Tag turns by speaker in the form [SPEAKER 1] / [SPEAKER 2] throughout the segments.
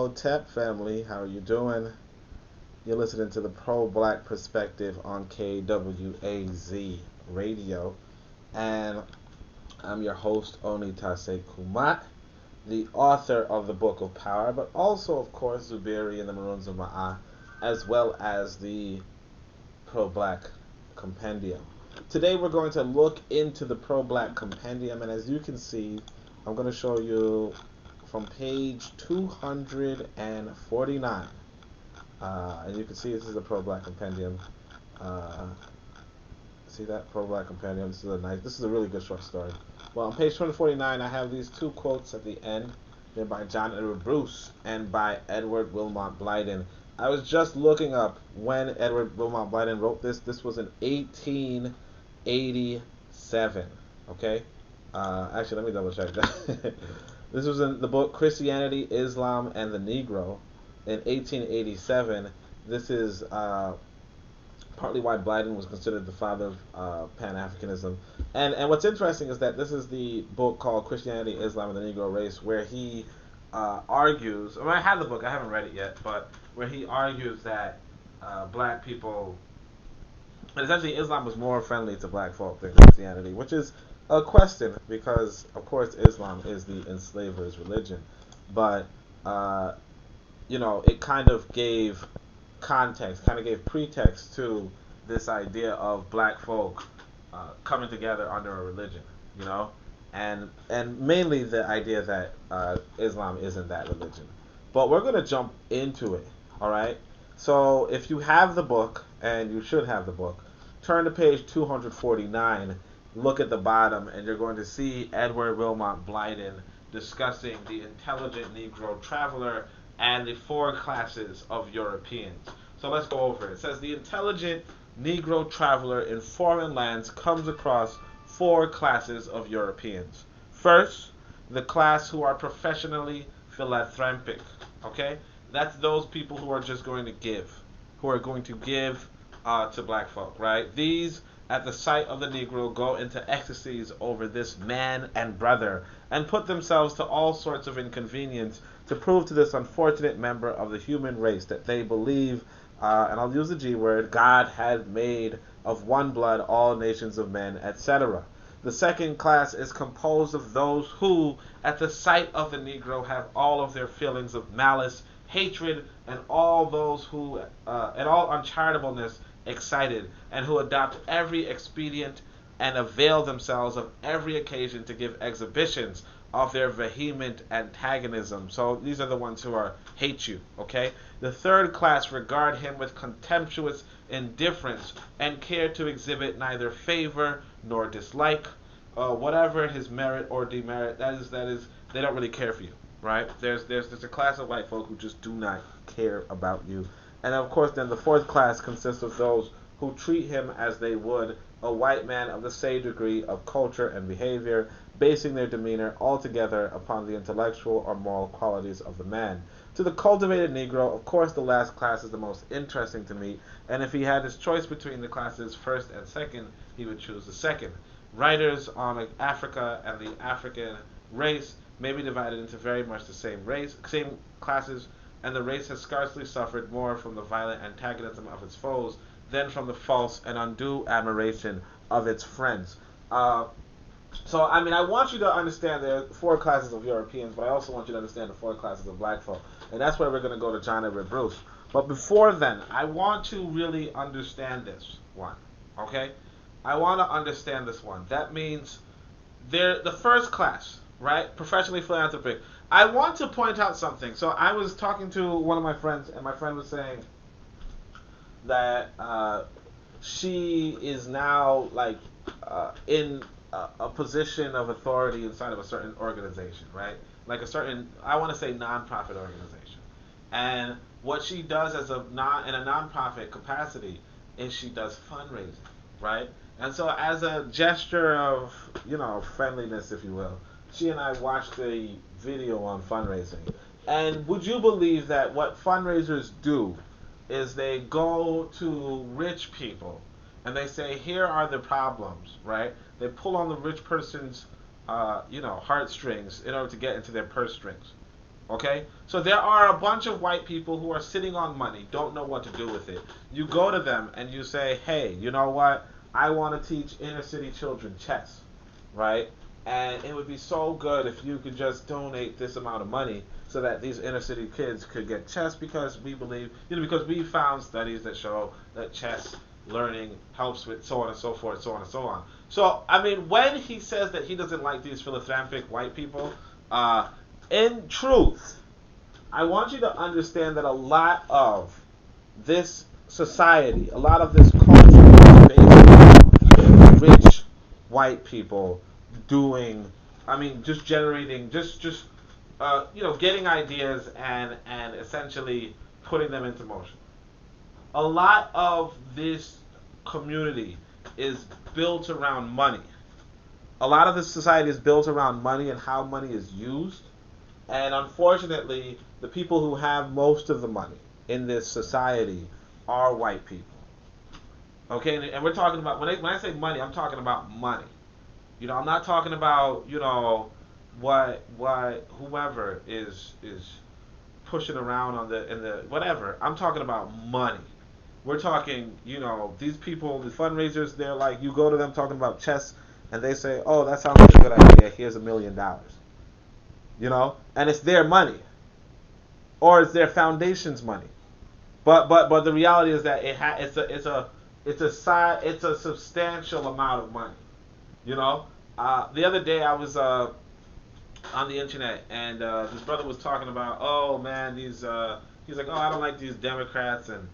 [SPEAKER 1] Htp family, how are you doing? You're listening to the pro-black perspective on KWAZ radio, and I'm your host Onitaset Kumat, the author of the Book of Power, but also, of course, Zuberi and the Maroons of Ma'ah, as well as the pro-black Compendium. Today we're going to look into the pro-black Compendium, and as you can see, I'm going to show you from page 249. And you can see this is a pro-black compendium. See that pro-black compendium? This is a really good short story. Well, on page 249, I have these two quotes at the end. They're by John Edward Bruce and by Edward Wilmot Blyden. I was just looking up when Edward Wilmot Blyden wrote this. This was in 1887. Okay. Actually, let me double check that. This was in the book Christianity, Islam, and the Negro in 1887. This is partly why Blyden was considered the father of Pan-Africanism. And what's interesting is that this is the book called Christianity, Islam, and the Negro Race, where he argues, I have the book, I haven't read it yet, but where he argues that black people, and essentially Islam was more friendly to black folk than Christianity, which is a question because, of course, Islam is the enslaver's religion. But, it kind of gave context, kind of gave pretext to this idea of black folk coming together under a religion, and mainly the idea that Islam isn't that religion. But we're going to jump into it, all right? So if you have the book, and you should have the book, turn to page 249, look at the bottom, and you're going to see Edward Wilmot Blyden discussing the intelligent Negro traveler and the four classes of Europeans. So let's go over it. It says the intelligent Negro traveler in foreign lands comes across four classes of Europeans. First, the class who are professionally philanthropic. Okay? That's those people who are just going to give, to black folk, right? These, at the sight of the Negro, go into ecstasies over this man and brother and put themselves to all sorts of inconvenience to prove to this unfortunate member of the human race that they believe, and I'll use the G word, God had made of one blood all nations of men, etc. The second class is composed of those who, at the sight of the Negro, have all of their feelings of malice, hatred, and all those who, and all uncharitableness excited, and who adopt every expedient and avail themselves of every occasion to give exhibitions of their vehement antagonism. So these are the ones who hate you, okay? The third class regard him with contemptuous indifference and care to exhibit neither favor nor dislike, whatever his merit or demerit. That is, they don't really care for you, right? There's a class of white folk who just do not care about you. And of course, then the fourth class consists of those who treat him as they would a white man of the same degree of culture and behavior, basing their demeanor altogether upon the intellectual or moral qualities of the man. To the cultivated Negro, of course, the last class is the most interesting to meet, and if he had his choice between the classes first and second, he would choose the second. Writers on Africa and the African race may be divided into very much the same classes, and the race has scarcely suffered more from the violent antagonism of its foes than from the false and undue admiration of its friends. So, I want you to understand there are four classes of Europeans, but I also want you to understand the four classes of black folk. And that's where we're going to go to John Edward Bruce. But before then, I want to really understand this one, okay? I want to understand this one. That means the first class, right? Professionally philanthropic. I want to point out something. So I was talking to one of my friends, and my friend was saying that she is now in a position of authority inside of a certain organization, right? Like a certain, I want to say, non-profit organization. And what she does in a non-profit capacity is she does fundraising, right? And so as a gesture of, friendliness, if you will, she and I watched a video on fundraising. And would you believe that what fundraisers do is they go to rich people and they say, here are the problems, right? They pull on the rich person's, heartstrings in order to get into their purse strings. Okay? So there are a bunch of white people who are sitting on money, don't know what to do with it. You go to them and you say, hey, you know what? I want to teach inner city children chess, right? And it would be so good if you could just donate this amount of money so that these inner city kids could get chess, because we believe, because we found studies that show that chess learning helps with so on and so forth, so on and so on. So, I mean, when he says that he doesn't like these philanthropic white people, in truth, I want you to understand that a lot of this society, a lot of this culture is based on rich white people doing, just generating, getting ideas and essentially putting them into motion. A lot of this community is built around money. A lot of this society is built around money and how money is used. And unfortunately, the people who have most of the money in this society are white people. Okay, and we're talking about, when I say money, I'm talking about money. I'm not talking about, what whoever is pushing around in the whatever. I'm talking about money. We're talking, these people, the fundraisers, they're like, you go to them talking about chess, and they say, oh, that sounds like a good idea. Here's $1 million. And it's their money, or it's their foundation's money. But the reality is that it's a substantial amount of money. The other day I was on the internet, and this brother was talking about, oh man, he's like, oh, I don't like these Democrats and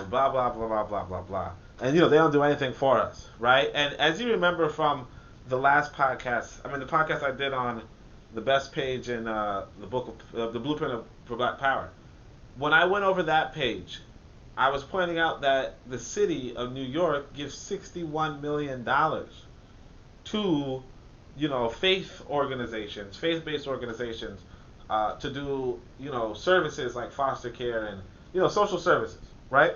[SPEAKER 1] blah blah blah blah blah blah blah, and they don't do anything for us, right? And as you remember from the last podcast, the podcast I did on the best page in the book of the blueprint for Black Power, when I went over that page, I was pointing out that the city of New York gives $61 million to faith-based organizations to do services like foster care and social services, right?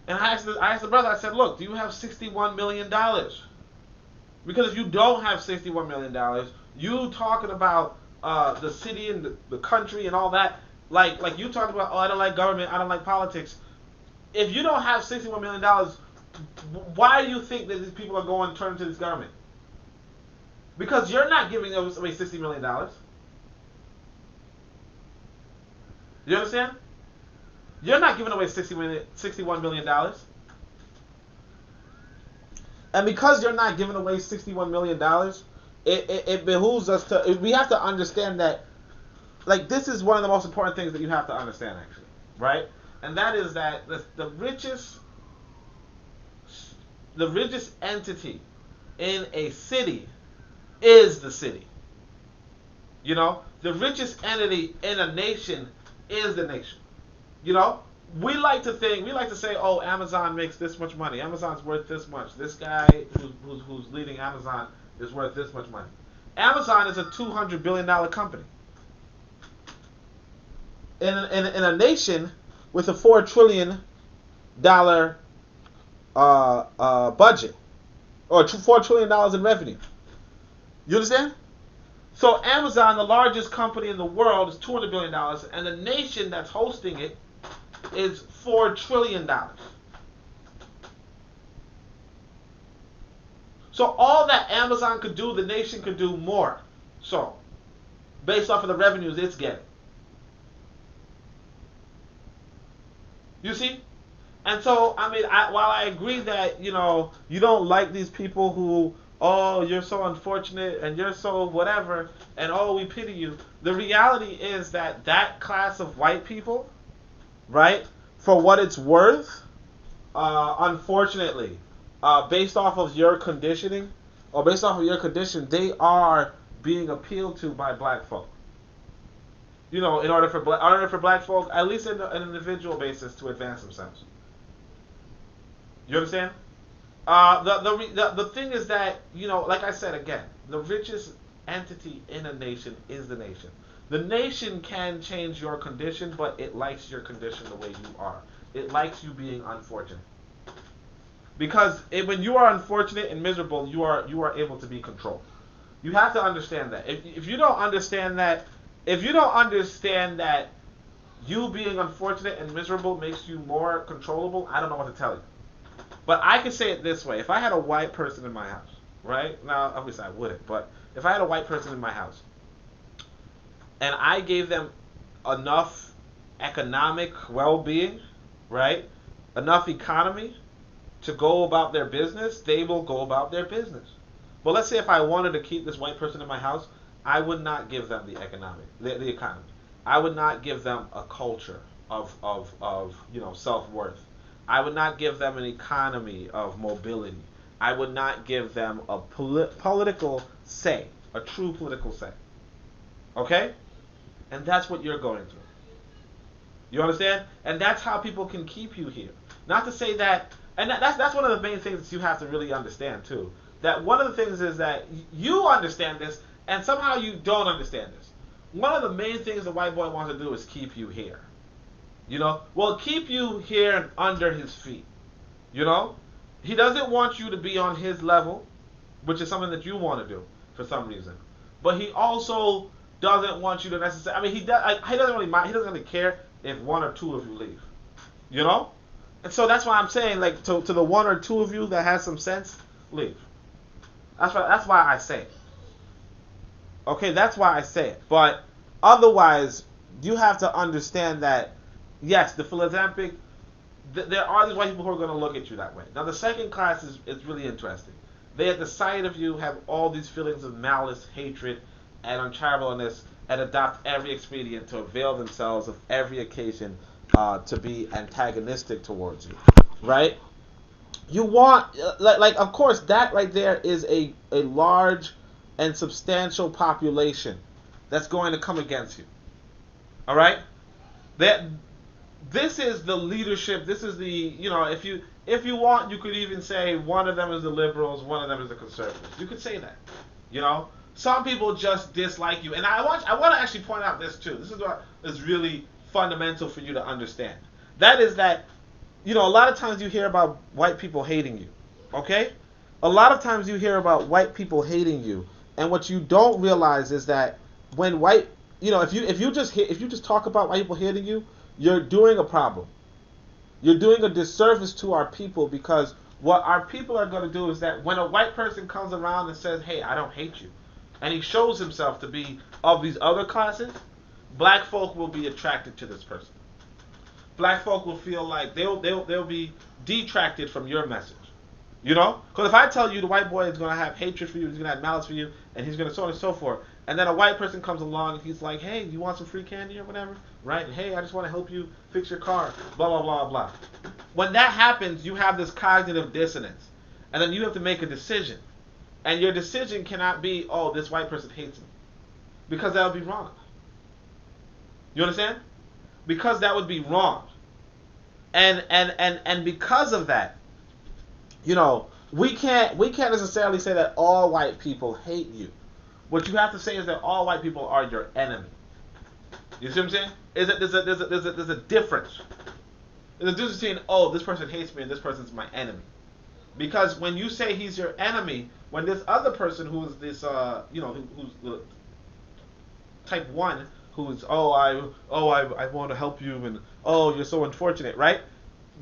[SPEAKER 1] And I asked the brother, I said, look, do you have $61 million? Because if you don't have $61 million, you talking about the city and the country and all that, like you talking about, oh, I don't like government, I don't like politics. If you don't have $61 million, why do you think that these people are going to turn to this government? Because you're not giving away $60 million. You understand? You're not giving away $61 million. And because you're not giving away $61 million, it behooves us we have to understand that, this is one of the most important things that you have to understand, actually, right? And that is that the richest entity in a city is the city. The richest entity in a nation is the nation. We like to say, oh, Amazon makes this much money. Amazon's worth this much. This guy who's leading Amazon is worth this much money. Amazon is a $200 billion company. In a nation with a $4 trillion budget, or $4 trillion in revenue. You understand? So Amazon, the largest company in the world, is $200 billion, and the nation that's hosting it is $4 trillion. So all that Amazon could do, the nation could do more. So, based off of the revenues it's getting. You see? And so, while I agree that, you don't like these people who, oh, you're so unfortunate and you're so whatever, and oh, we pity you. The reality is that class of white people, right, for what it's worth, unfortunately, based off of your conditioning, or based off of your condition, they are being appealed to by black folk. In order for black folk, at least in an individual basis, to advance themselves. You understand? The thing is that, like I said again, the richest entity in a nation is the nation. The nation can change your condition, but it likes your condition the way you are. It likes you being unfortunate. Because when you are unfortunate and miserable, you are able to be controlled. You have to understand that. If you don't understand that, If you don't understand that you being unfortunate and miserable makes you more controllable, I don't know what to tell you. But I can say it this way. If I had a white person in my house, right? Now, obviously I wouldn't, but if I had a white person in my house and I gave them enough economic well-being, right? Enough economy to go about their business, they will go about their business. But let's say if I wanted to keep this white person in my house, I would not give them the the economy. I would not give them a culture of self-worth. I would not give them an economy of mobility. I would not give them a political say, a true political say. Okay? And that's what you're going through. You understand? And that's how people can keep you here. Not to say that, and that's one of the main things that you have to really understand too. That one of the things is that you understand this, and somehow you don't understand this. One of the main things the white boy wants to do is keep you here. Well, keep you here and under his feet. He doesn't want you to be on his level, which is something that you want to do for some reason. But he also doesn't want you to necessarily. I mean, he doesn't really mind. He doesn't really care if one or two of you leave. And so that's why I'm saying, like, to the one or two of you that has some sense, leave. That's why I say it. Okay, that's why I say it. But otherwise, you have to understand that, yes, the philanthropic, there are these white people who are going to look at you that way. Now, the second class is really interesting. They, at the sight of you, have all these feelings of malice, hatred, and uncharitableness, and adopt every expedient to avail themselves of every occasion to be antagonistic towards you. Right? You want, of course, that right there is a large and substantial population that's going to come against you. All right? This is the leadership. This is the, if you want, you could even say one of them is the liberals, one of them is the conservatives. You could say that. Some people just dislike you, and I want to actually point out this too. This is what is really fundamental for you to understand. That is that, a lot of times you hear about white people hating you. Okay? A lot of times you hear about white people hating you, and what you don't realize is that when if you just talk about white people hating you, you're doing a problem. You're doing a disservice to our people, because what our people are going to do is that when a white person comes around and says, "Hey, I don't hate you," and he shows himself to be of these other classes, black folk will be attracted to this person. Black folk will feel like they'll be detracted from your message. Because if I tell you the white boy is going to have hatred for you, he's going to have malice for you, and he's going to so on and so forth, and then a white person comes along and he's like, "Hey, you want some free candy or whatever?" Right? "Hey, I just want to help you fix your car," blah, blah, blah, blah. When that happens, you have this cognitive dissonance, and then you have to make a decision. And your decision cannot be, "Oh, this white person hates me," because that would be wrong. You understand? Because that would be wrong. And because of that, we can't necessarily say that all white people hate you. What you have to say is that all white people are your enemy. You see what I'm saying? There's a difference. There's a difference between, "Oh, this person hates me," and "this person's my enemy." Because when you say he's your enemy, when this other person who's this who's the type 1, who's I want to help you, and you're so unfortunate, right?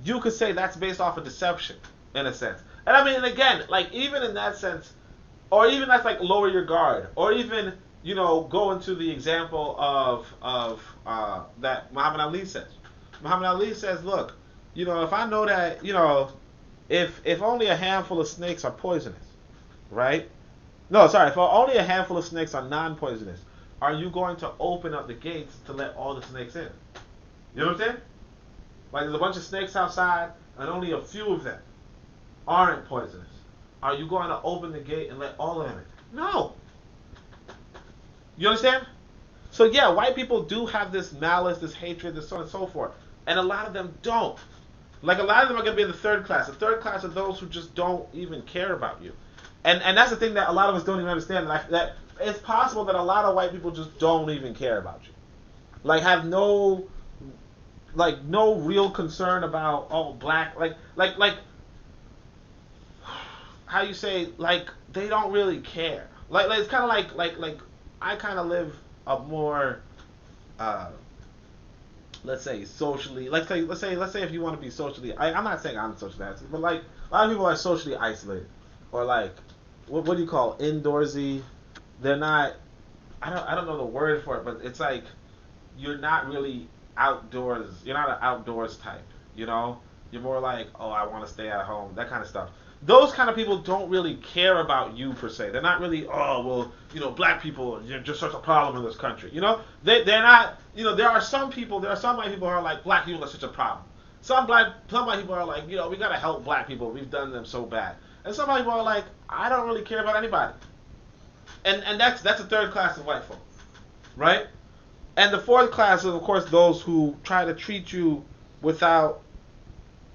[SPEAKER 1] You could say that's based off of deception, in a sense. And I mean, again, like, even in that sense, or even that's like lower your guard, or even go into the example of that Muhammad Ali says. Muhammad Ali says, "Look, if I know that if only a handful of snakes are poisonous, right? No, sorry, if only a handful of snakes are non-poisonous, are you going to open up the gates to let all the snakes in?" You know what I'm saying? Like, there's a bunch of snakes outside, and only a few of them aren't poisonous. Are you going to open the gate and let all of them in? No. You understand? So yeah, white people do have this malice, this hatred, this so on and so forth. And a lot of them don't. Like, a lot of them are going to be in the third class. The third class are those who just don't even care about you. And that's the thing that a lot of us don't even understand. Like, that it's possible that a lot of white people just don't even care about you. Like, have no real concern about black, like how you say, like, they don't really care. Like it's kind of like I kind of live a more uh, let's say socially, let's say if you want to be socially, I'm not saying I'm socially isolated, but like a lot of people are socially isolated, or like what do you call indoorsy? They're not. I don't know the word for it, but it's like you're not really outdoors. You're not an outdoors type. You know, you're more like, oh, I want to stay at home, that kind of stuff. Those kind of people don't really care about you per se. They're not really, oh, well, black people, you're just such a problem in this country. They're not. There are some white people who are like, black people are such a problem. Some white people are like, we gotta help black people. We've done them so bad. And some white people are like, I don't really care about anybody. And that's a third class of white folk, right? And the fourth class is, of course, those who try to treat you without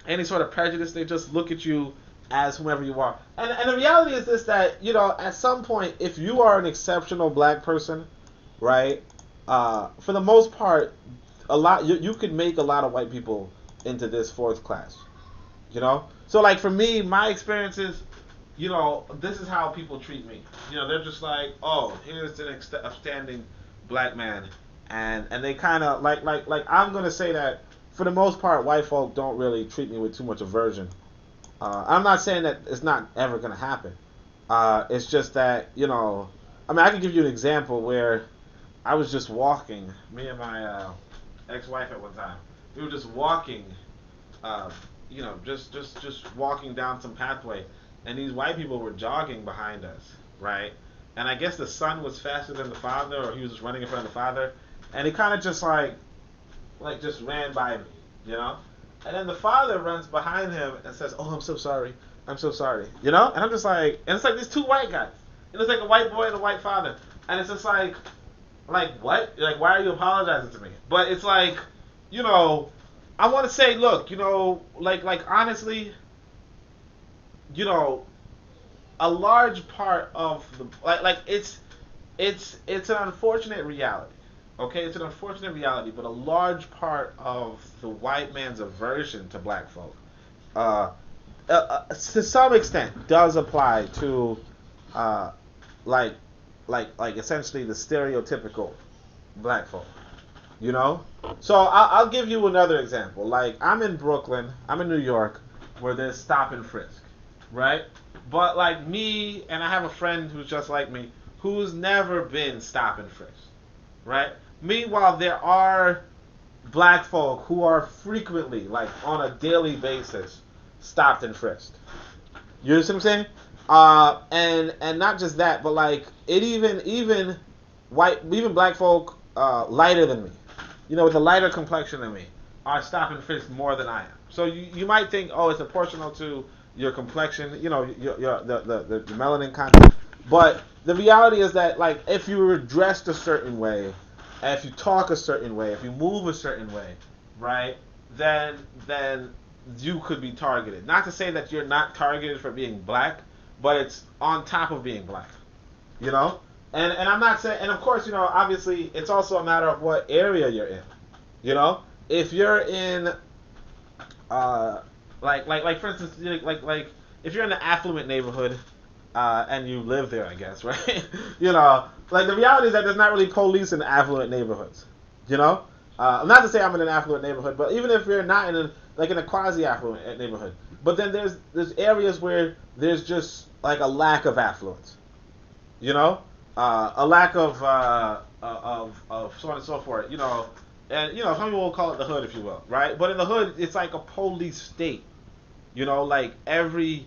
[SPEAKER 1] any sort of prejudice. They just look at you as whomever you are. And the reality is this, that, at some point, if you are an exceptional black person, right, for the most part, you could make a lot of white people into this fourth class, So, like, for me, my experience is, this is how people treat me. They're just like, oh, here's an upstanding black man. And they kind of, like I'm going to say that, for the most part, white folk don't really treat me with too much aversion. I'm not saying that it's not ever going to happen. It's just that, I can give you an example where I was just walking, me and my ex-wife at one time. We were just walking, just walking down some pathway, and these white people were jogging behind us, right? And I guess the son was faster than the father, or he was just running in front of the father, and he kind of just just ran by me, And then the father runs behind him and says, "Oh, I'm so sorry, And I'm just like, and it's like these two white guys, and it's like a white boy and a white father, and it's just like what? Like, why are you apologizing to me? But it's like, I want to say, look, honestly, a large part of the it's an unfortunate reality. Okay, it's an unfortunate reality, but a large part of the white man's aversion to black folk, to some extent, does apply to, essentially the stereotypical black folk. So I'll give you another example. Like, I'm in Brooklyn, I'm in New York, where there's stop and frisk, right? But like me, and I have a friend who's just like me, who's never been stop and frisk, right? Meanwhile, there are black folk who are frequently, like on a daily basis, stopped and frisked. You understand what I'm saying? And not just that, but like even black folk lighter than me, with a lighter complexion than me, are stopped and frisked more than I am. So you might think, oh, it's proportional to your complexion, the melanin content. But the reality is that, like, if you were dressed a certain way, and if you talk a certain way, if you move a certain way, right, then you could be targeted. Not to say that you're not targeted for being black, but it's on top of being black, And I'm not saying, and of course, obviously, it's also a matter of what area you're in, If you're in, like for instance, like if you're in an affluent neighborhood, and you live there, I guess, right? Like, the reality is that there's not really police in affluent neighborhoods. Not to say I'm in an affluent neighborhood, but even if you're not in a quasi-affluent neighborhood, but then there's areas where there's just like a lack of affluence. A lack of so on and so forth. And some people will call it the hood, if you will, right? But in the hood, it's like a police state. Like every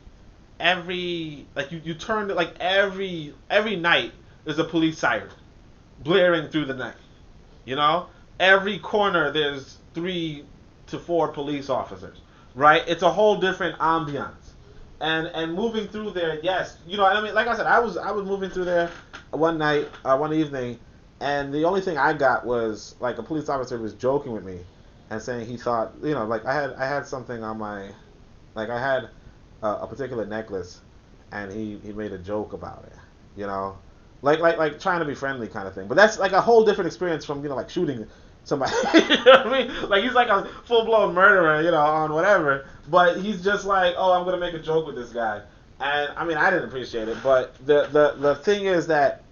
[SPEAKER 1] like you turn it, like every night there's a police siren blaring through the night. Every corner there's 3 to 4 police officers, right? It's a whole different ambiance. And moving through there, yes, like I said, I was moving through there one night, one evening, and the only thing I got was like a police officer was joking with me and saying he thought, like I had something on my, like I had a particular necklace, and he made a joke about it, like trying to be friendly kind of thing. But that's like a whole different experience from like shooting somebody. You know what I mean? Like, he's like a full blown murderer, on whatever. But he's just like, oh, I'm gonna make a joke with this guy, and I mean, I didn't appreciate it. But the thing is that,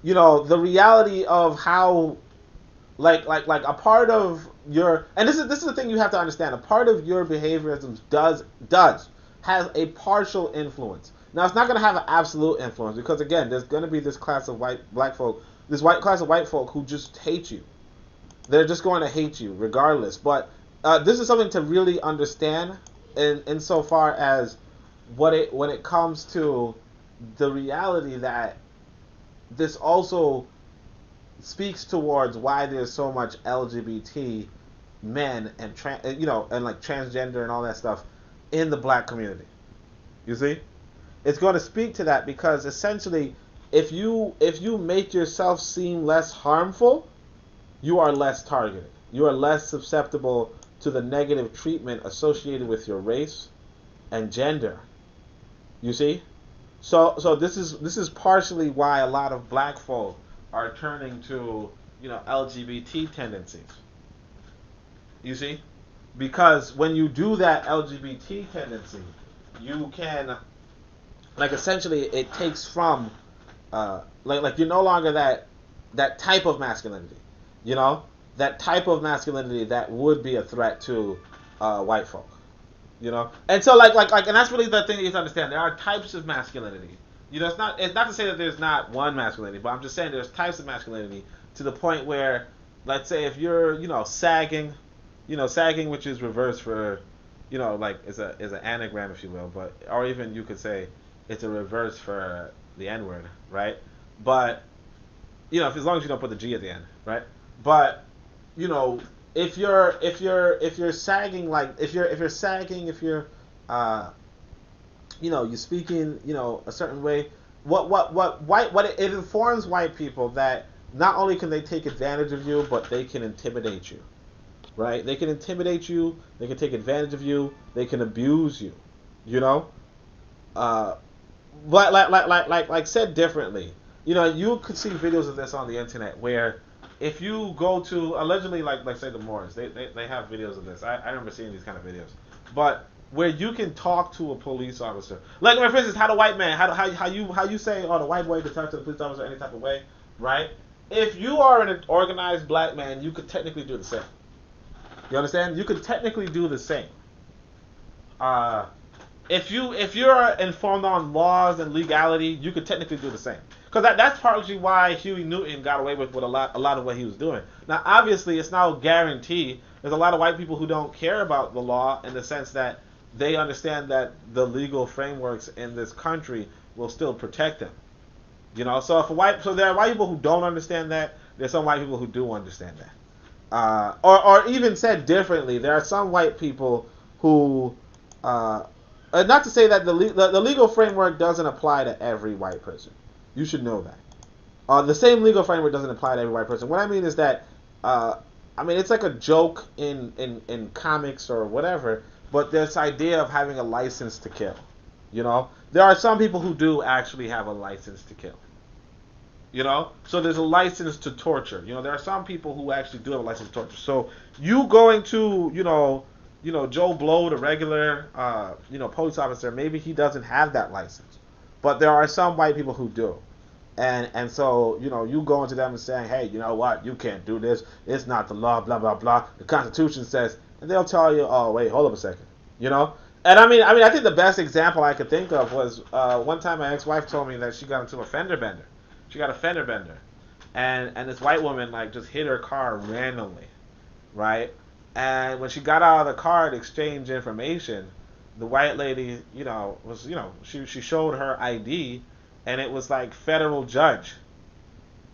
[SPEAKER 1] the reality of how like a part of your, and this is the thing you have to understand. A part of your behaviorism does has a partial influence. Now it's not going to have an absolute influence because again, there's going to be this class of black folk, this white class of white folk who just hate you. They're just going to hate you regardless. But this is something to really understand in insofar as when it comes to the reality that this also speaks towards why there's so much LGBT men and and like transgender and all that stuff in the black community. You see, it's going to speak to that because essentially, if you make yourself seem less harmful, you are less targeted. You are less susceptible to the negative treatment associated with your race and gender. You see, so this is partially why a lot of black folk are turning to LGBT tendencies. You see, because when you do that LGBT tendency, you can essentially it takes from like you're no longer that type of masculinity, that type of masculinity that would be a threat to white folk, and so like and that's really the thing that you have to understand. There are types of masculinity. It's not to say that there's not one masculinity, but I'm just saying there's types of masculinity to the point where, let's say if you're sagging, sagging, which is reverse for like is an anagram, if you will, but or even you could say it's a reverse for the N word, right? But as long as you don't put the G at the end, right? But if you're sagging, like if you're sagging, if you're you're speaking a certain way, what it informs white people that not only can they take advantage of you, but they can intimidate you, right? They can intimidate you, they can take advantage of you, they can abuse you, but like said differently, you could see videos of this on the internet where if you go to allegedly like say the Moors, they have videos of this. I remember seeing these kind of videos, but where you can talk to a police officer, like for instance, how you say, the white boy could talk to the police officer any type of way, right? If you are an organized black man, you could technically do the same. You understand? You could technically do the same. If you're informed on laws and legality, you could technically do the same. Because that's partly why Huey Newton got away with a lot of what he was doing. Now, obviously, it's not a guarantee. There's a lot of white people who don't care about the law in the sense that they understand that the legal frameworks in this country will still protect them. So there are white people who don't understand that. There's some white people who do understand that. Or even said differently, there are some white people who, not to say that the legal framework doesn't apply to every white person. You should know that. The same legal framework doesn't apply to every white person. What I mean is that, it's like a joke in comics or whatever, but this idea of having a license to kill. There are some people who do actually have a license to kill. So there's a license to torture. There are some people who actually do have a license to torture. So you going to, Joe Blow, the regular, police officer, maybe he doesn't have that license. But there are some white people who do. And so, you going to them and saying, hey, you know what, you can't do this. It's not the law, blah, blah, blah. The Constitution says, and they'll tell you, oh, wait, hold up a second. And I think the best example I could think of was one time my ex-wife told me that she got into a fender bender. She got a fender bender. And this white woman, just hit her car randomly, right? And when she got out of the car to exchange information, the white lady, she showed her ID, and it was like federal judge.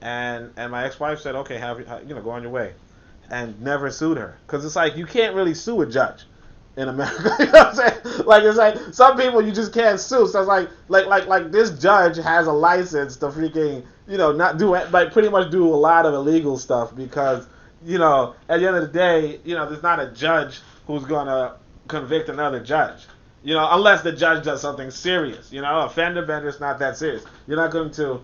[SPEAKER 1] And my ex-wife said, okay, go on your way, and never sued her, because it's like you can't really sue a judge in America. You know what I'm saying? Like it's like some people you just can't sue. So it's like this judge has a license to freaking not do it, pretty much do a lot of illegal stuff because at the end of the day there's not a judge who's gonna convict another judge. Unless the judge does something serious. A fender bender is not that serious. You're not going to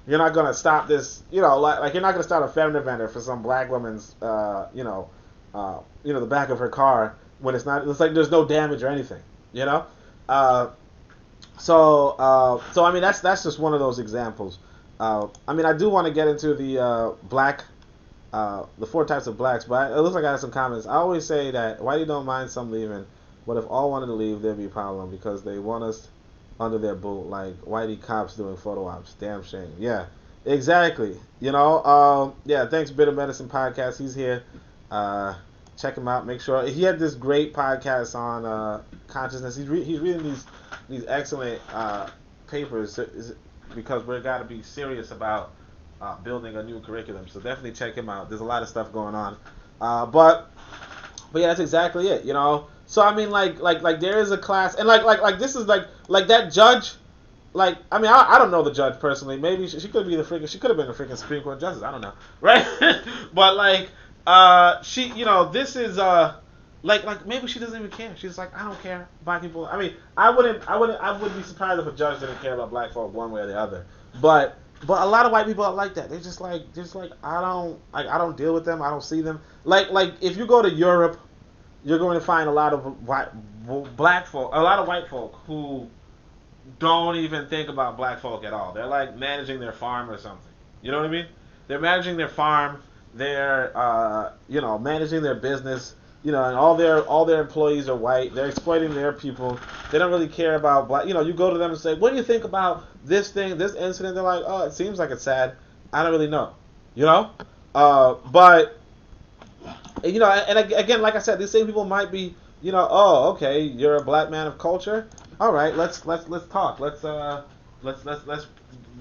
[SPEAKER 1] you're not going to stop this. You're not going to stop a fender bender for some black woman's the back of her car when it's not. It's like there's no damage or anything. So that's just one of those examples. I mean, I do want to get into the the 4 types of blacks, but it looks like I have some comments. I always say that Whitey don't mind some leaving, but if all wanted to leave, there'd be a problem because they want us under their boot, like Whitey cops doing photo ops. Damn shame. Yeah, exactly. Yeah. Thanks, Bitter Medicine Podcast. He's here. Check him out. Make sure he had this great podcast on consciousness. He's reading these excellent papers because we're got to be serious about building a new curriculum. So definitely check him out. There's a lot of stuff going on. But yeah, that's exactly it. So I mean, like there is a class, and like this is like that judge. Like, I mean, I don't know the judge personally. Maybe she could be she could have been the freaking Supreme Court justice. I don't know, right? But like, she, this is like maybe she doesn't even care. She's like, I don't care black people. I mean, I wouldn't be surprised if a judge didn't care about black folk one way or the other. But a lot of white people are like that. They're just like I don't deal with them. I don't see them. Like if you go to Europe, you're going to find a lot of black folk, a lot of white folk who don't even think about black folk at all. They're like managing their farm or something. You know what I mean? They're managing their farm. They're managing their business. And all their employees are white. They're exploiting their people. They don't really care about black. You go to them and say, "What do you think about this thing, this incident?" They're like, "Oh, it seems like it's sad. I don't really know." But and again, like I said, these same people might be, "Oh, okay, you're a black man of culture. All right, let's talk. Let's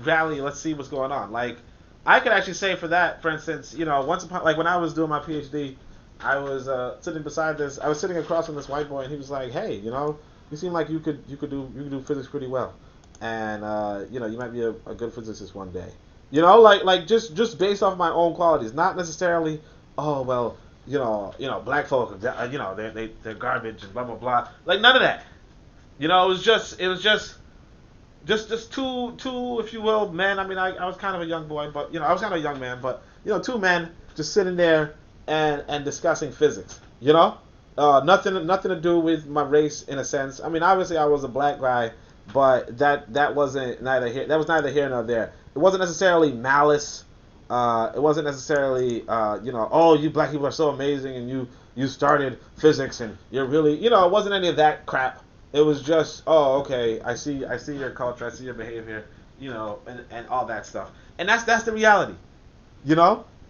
[SPEAKER 1] rally. Let's see what's going on." Like, I could actually say for that, for instance, once upon, like when I was doing my PhD, I was sitting beside this. I was sitting across from this white boy, and he was like, "Hey, you seem like you could do physics pretty well, and you might be a good physicist one day." Like just based off my own qualities, not necessarily. Oh well, black folk, they're garbage and blah blah blah. Like none of that. It was just two, if you will, men. I mean, I was kind of a young boy, but I was kind of a young man, but two men just sitting there and discussing physics. Nothing to do with my race in a sense. I mean, obviously I was a black guy, but that wasn't neither here. That was neither here nor there. It wasn't necessarily malice. It wasn't necessarily oh, you black people are so amazing and you started physics and you're really, it wasn't any of that crap. It was just, oh, okay, I see your culture, I see your behavior, and all that stuff. And that's the reality,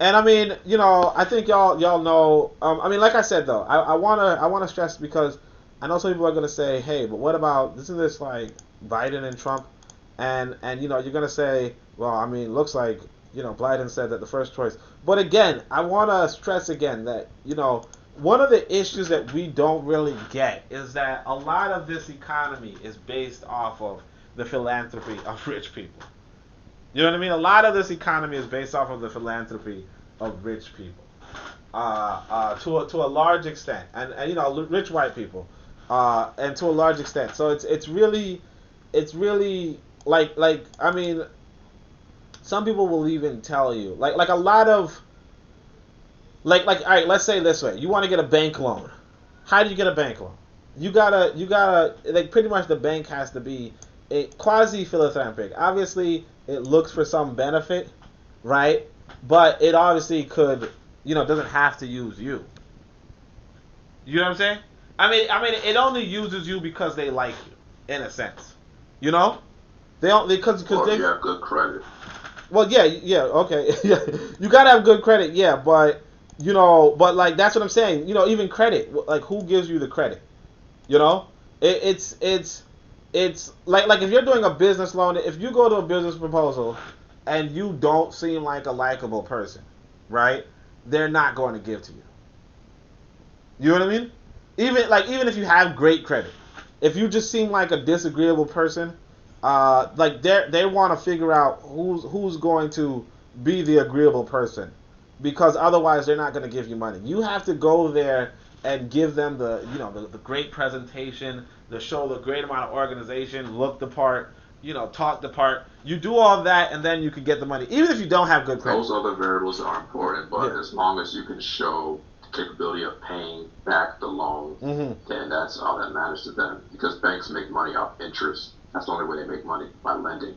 [SPEAKER 1] And I mean, I think y'all know. I mean, like I said though, I wanna stress because I know some people are gonna say, hey, but what about isn't this like Biden and Trump? And you're gonna say, well, I mean, looks like Blyden said that the first choice. But again, I wanna stress again that one of the issues that we don't really get is that a lot of this economy is based off of the philanthropy of rich people. You know what I mean? A lot of this economy is based off of the philanthropy of rich people, to a large extent, and rich white people, and to a large extent. So it's really like I mean, some people will even tell you like a lot of like all right, let's say it this way: you want to get a bank loan. How do you get a bank loan? You gotta like pretty much the bank has to be a quasi philanthropic. Obviously, it looks for some benefit, right? But it obviously could, doesn't have to use you. You know what I'm saying? I mean, it only uses you because they like you, in a sense. They don't because they
[SPEAKER 2] you have good credit.
[SPEAKER 1] Well, yeah, okay, yeah. You gotta have good credit, yeah, but but like that's what I'm saying. Even credit, like who gives you the credit? It's like if you're doing a business loan, if you go to a business proposal and you don't seem like a likable person, right? They're not going to give to you. You know what I mean? Even if you have great credit, if you just seem like a disagreeable person, like they want to figure out who's going to be the agreeable person, because otherwise they're not going to give you money. You have to go there and give them the great presentation, the show the great amount of organization, look the part, talk the part. You do all that, and then you can get the money, even if you don't have good credit.
[SPEAKER 2] Those other variables are important, but as long as you can show the capability of paying back the loan, then that's all that matters to them. Because banks make money off interest. That's the only way they make money, by lending.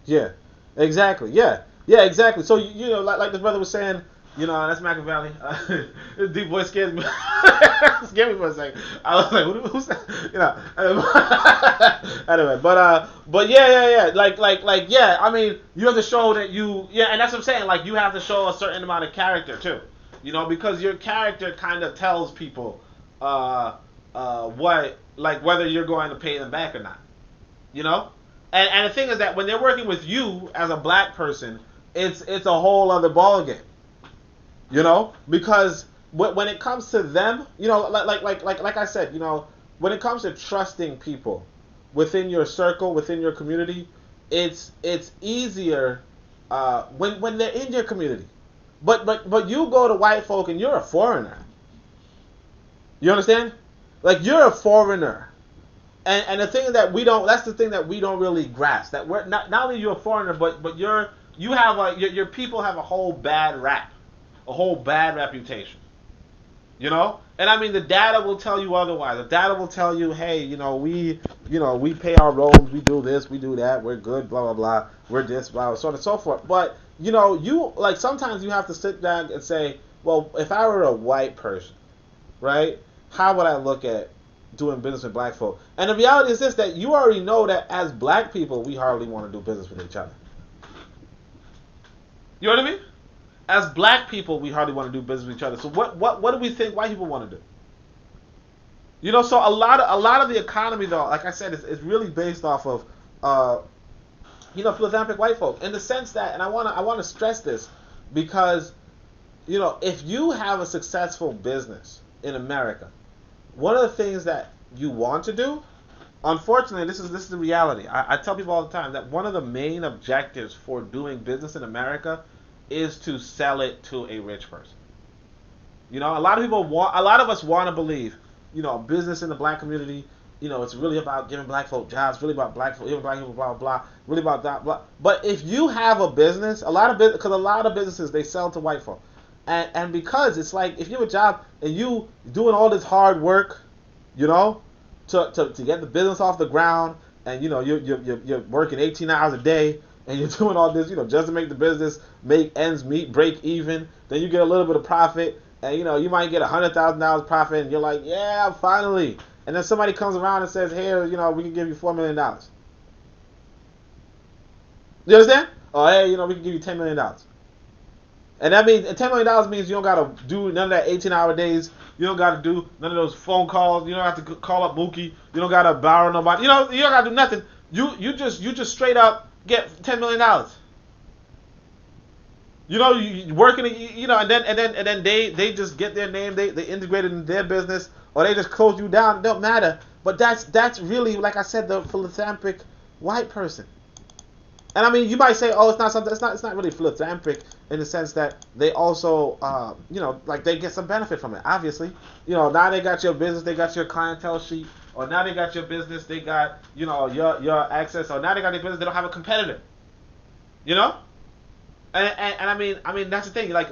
[SPEAKER 1] Yeah. Exactly. Yeah. Yeah. Exactly. So like this brother was saying, that's Machiavelli. This deep voice scared me. Scared me for a second. I was like, who's that? Anyway, but yeah. Yeah. I mean, you have to show that and that's what I'm saying. Like, you have to show a certain amount of character too, because your character kind of tells people, what, like, whether you're going to pay them back or not, you know. And the thing is that when they're working with you as a black person, it's a whole other ballgame. Because when it comes to them, like I said, when it comes to trusting people within your circle, within your community, it's easier when they're in your community. But you go to white folk and you're a foreigner. You understand? Like, you're a foreigner. And the thing that that's the thing that we don't really grasp. That we're not only you're a foreigner, but you have your people have a whole bad rap. A whole bad reputation, and I mean the data will tell you otherwise. The data will tell you, hey, we pay our roads, we do this, we do that, we're good, blah blah blah, we're this, blah, so on and so forth. But you like sometimes you have to sit down and say, well, if I were a white person, right, how would I look at doing business with black folk? And the reality is this: that you already know that as black people, we hardly want to do business with each other. You know what I mean? As black people, we hardly want to do business with each other. So what do we think white people want to do? So a lot of the economy, though, like I said, is really based off of philanthropic white folk, in the sense that, and I want to stress this, because if you have a successful business in America, one of the things that you want to do, unfortunately, this is the reality. I tell people all the time that one of the main objectives for doing business in America is to sell it to a rich person. A lot of us want to believe, business in the black community, it's really about giving black folk jobs, really about black folk, giving black people, blah, blah, blah, really about that, blah. But if you have a business, because a lot of businesses, they sell to white folk. And because it's like, if you have a job and you doing all this hard work, to get the business off the ground, and, you're working 18 hours a day, and you're doing all this, just to make the business make ends meet, break even. Then you get a little bit of profit, and you might get $100,000 profit, and you're like, yeah, finally. And then somebody comes around and says, here, we can give you $4 million. You understand? Oh, hey, we can give you $10 million. And that means $10 million means you don't got to do none of that 18-hour days. You don't got to do none of those phone calls. You don't have to call up Mookie. You don't got to borrow nobody. You don't got to do nothing. You just straight up get $10 million. You working, and then they just get their name, they integrate it in their business, or they just close you down. It don't matter. But that's really, like I said, the philanthropic white person. And I mean, you might say, oh, it's not really philanthropic in the sense that they also, like they get some benefit from it. Obviously, now they got your business, they got your clientele sheet, or now they got your business, they got, your access, or now they got their business, they don't have a competitor. And I mean that's the thing. Like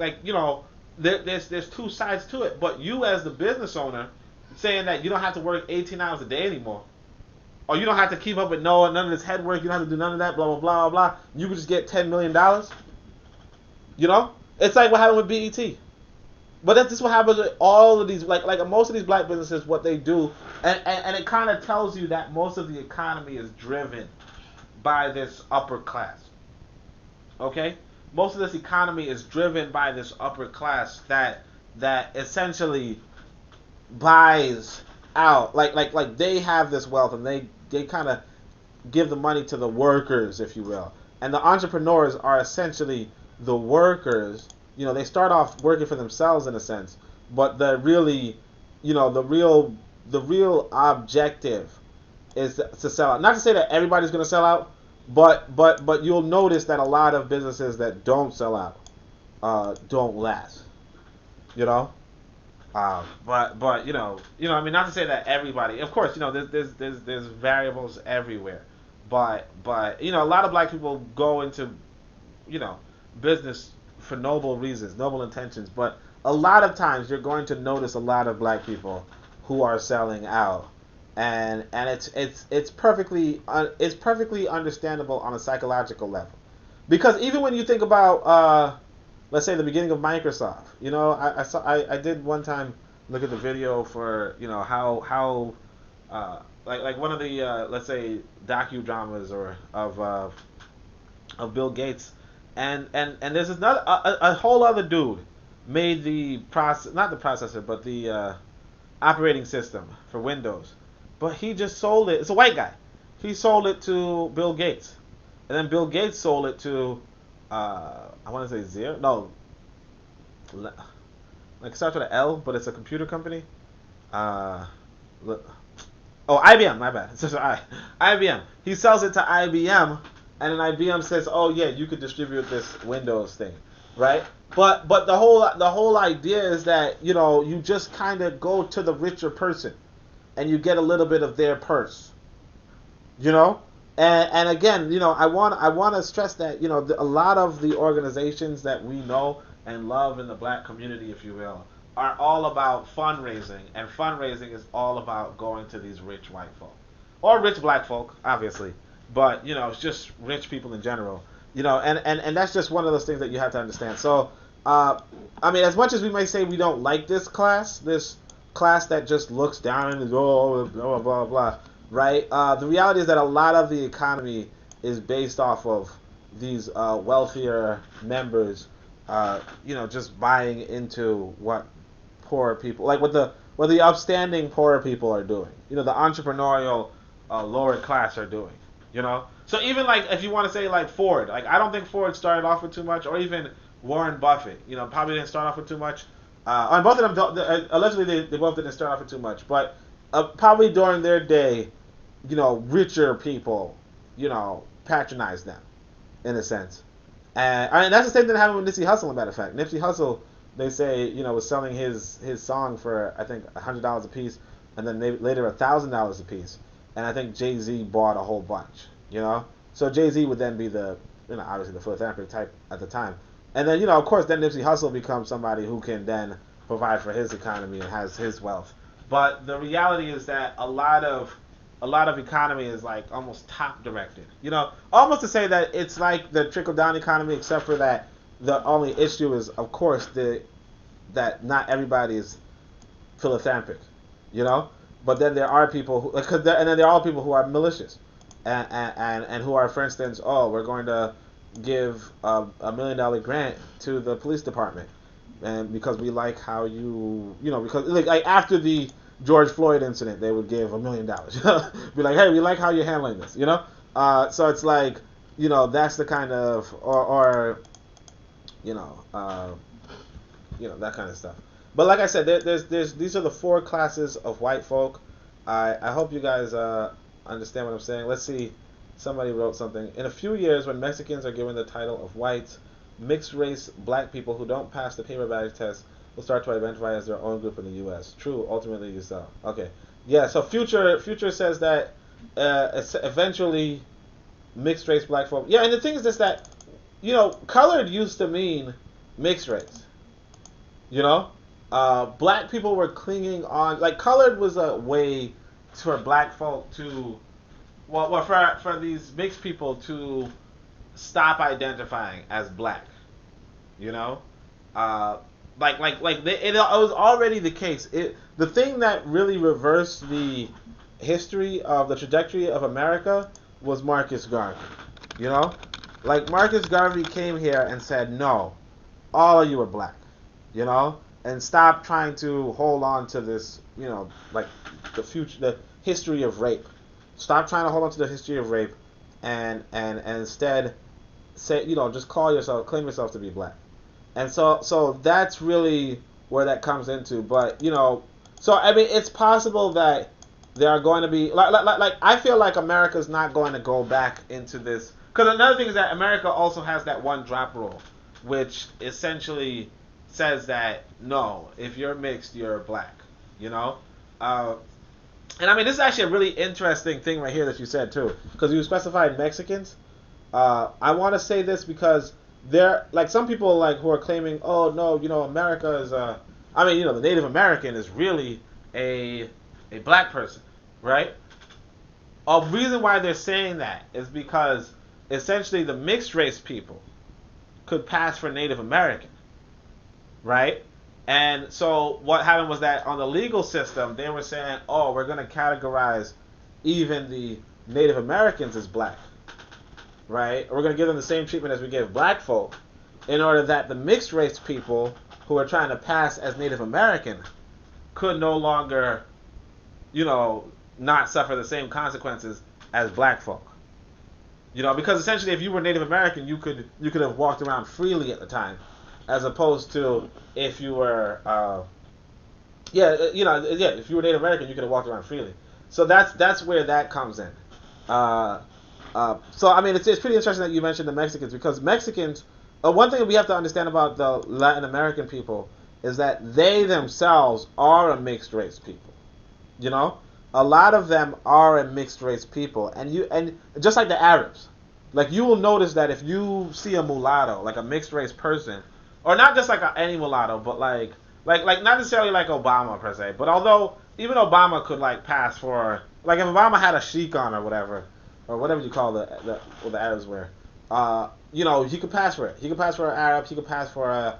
[SPEAKER 1] there's two sides to it. But you as the business owner saying that you don't have to work 18 hours a day anymore, or you don't have to keep up with none of this head work, you don't have to do none of that, blah blah blah blah blah. You can just get $10 million. It's like what happened with BET. But that's just what happens with all of these, like most of these black businesses, what they do, and it kind of tells you that most of the economy is driven by this upper class. Okay? Most of this economy is driven by this upper class that essentially buys out, like they have this wealth, and they kind of give the money to the workers, if you will. And the entrepreneurs are essentially the workers. They start off working for themselves in a sense, but the real objective is to sell out. Not to say that everybody's going to sell out, but you'll notice that a lot of businesses that don't sell out don't last. But I mean, not to say that everybody. Of course, there's variables everywhere, but a lot of black people go into business for noble reasons, noble intentions, but a lot of times you're going to notice a lot of black people who are selling out, and it's perfectly understandable on a psychological level, Because even when you think about, let's say the beginning of Microsoft, I did one time look at the video for, how like one of the let's say docudramas or of Bill Gates, and there's another a whole other dude made the process, not the processor, but the operating system for Windows, but he just sold it. It's a white guy. He sold it to Bill Gates, and then Bill Gates sold it to I want to say Zero. No, like it starts with an L, but it's a computer company. IBM. My bad. It's just IBM. He sells it to IBM, and then IBM says, "Oh yeah, you could distribute this Windows thing, right?" But the whole idea is that you just kind of go to the richer person, and you get a little bit of their purse, And again, I want to stress that a lot of the organizations that we know and love in the black community, if you will, are all about fundraising, and fundraising is all about going to these rich white folk or rich black folk, obviously, but it's just rich people in general, and that's just one of those things that you have to understand. So, I mean, as much as we may say we don't like this class that just looks down and is blah blah blah blah, right? The reality is that a lot of the economy is based off of these wealthier members, just buying into what poor people, like what the upstanding poorer people are doing. The entrepreneurial lower class are doing. So even like if you want to say like Ford, like I don't think Ford started off with too much, or even Warren Buffett, probably didn't start off with too much. And both of them allegedly they both didn't start off with too much, but probably during their day, richer people, patronized them, in a sense. And that's the same thing that happened with Nipsey Hussle, as a matter of fact. Nipsey Hussle, they say, was selling his song for, I think, $100 a piece, and then later $1,000 a piece. And I think Jay-Z bought a whole bunch, So Jay-Z would then be the, obviously the philanthropic type at the time. And then, of course, then Nipsey Hussle becomes somebody who can then provide for his economy and has his wealth. But the reality is that a lot of economy is like almost top directed. Almost to say that it's like the trickle down economy, except for that the only issue is, of course, that not everybody is philanthropic. But then there are people who, and then there are people who are malicious, and who are, for instance, we're going to give a $1 million grant to the police department, and because we like how because like after the George Floyd incident, they would give $1 million. Be like, hey, we like how you're handling this, So it's like, that's the kind of, or that kind of stuff. But like I said, there's these are the four classes of white folk. I hope you guys understand what I'm saying. Let's see. Somebody wrote something. In a few years, when Mexicans are given the title of whites, mixed race black people who don't pass the paper bag test will start to identify as their own group in the U.S. True, ultimately you sell. Okay. Yeah, so Future says that eventually mixed race black folk. Yeah, and the thing is just that, colored used to mean mixed race. Black people were clinging on, like colored was a way for black folk to, for these mixed people to stop identifying as black. It was already the case. The thing that really reversed the history of the trajectory of America was Marcus Garvey. Like Marcus Garvey came here and said, no, all of you are black, and stop trying to hold on to this, like the history of rape. Stop trying to hold on to the history of rape, and instead say, just claim yourself to be black. And so that's really where that comes into. But so I mean, it's possible that there are going to be like I feel like America's not going to go back into this, because another thing is that America also has that one drop rule, which essentially says that no, if you're mixed, you're black. And I mean, this is actually a really interesting thing right here that you said too, because you specified Mexicans. I want to say this because there, like some people like who are claiming, oh no, America is I mean, the Native American is really a black person, right? A reason why they're saying that is because essentially the mixed race people could pass for Native American, right? And so what happened was that on the legal system, they were saying, oh, we're going to categorize even the Native Americans as black, right? We're going to give them the same treatment as we give black folk, in order that the mixed race people who are trying to pass as Native American could no longer, not suffer the same consequences as black folk. Because essentially if you were Native American, you could have walked around freely at the time, as opposed to if you were, if you were Native American, you could have walked around freely. So that's where that comes in. So I mean, it's pretty interesting that you mentioned the Mexicans, because Mexicans, one thing we have to understand about the Latin American people is that they themselves are a mixed race people. A lot of them are a mixed race people, and just like the Arabs, like you will notice that if you see a mulatto, like a mixed race person, or not just like any mulatto, but like not necessarily like Obama per se, but although even Obama could like pass for, like if Obama had a sheik on or whatever you call what the Arabs wear, he could pass for it. He could pass for an Arab. He could pass for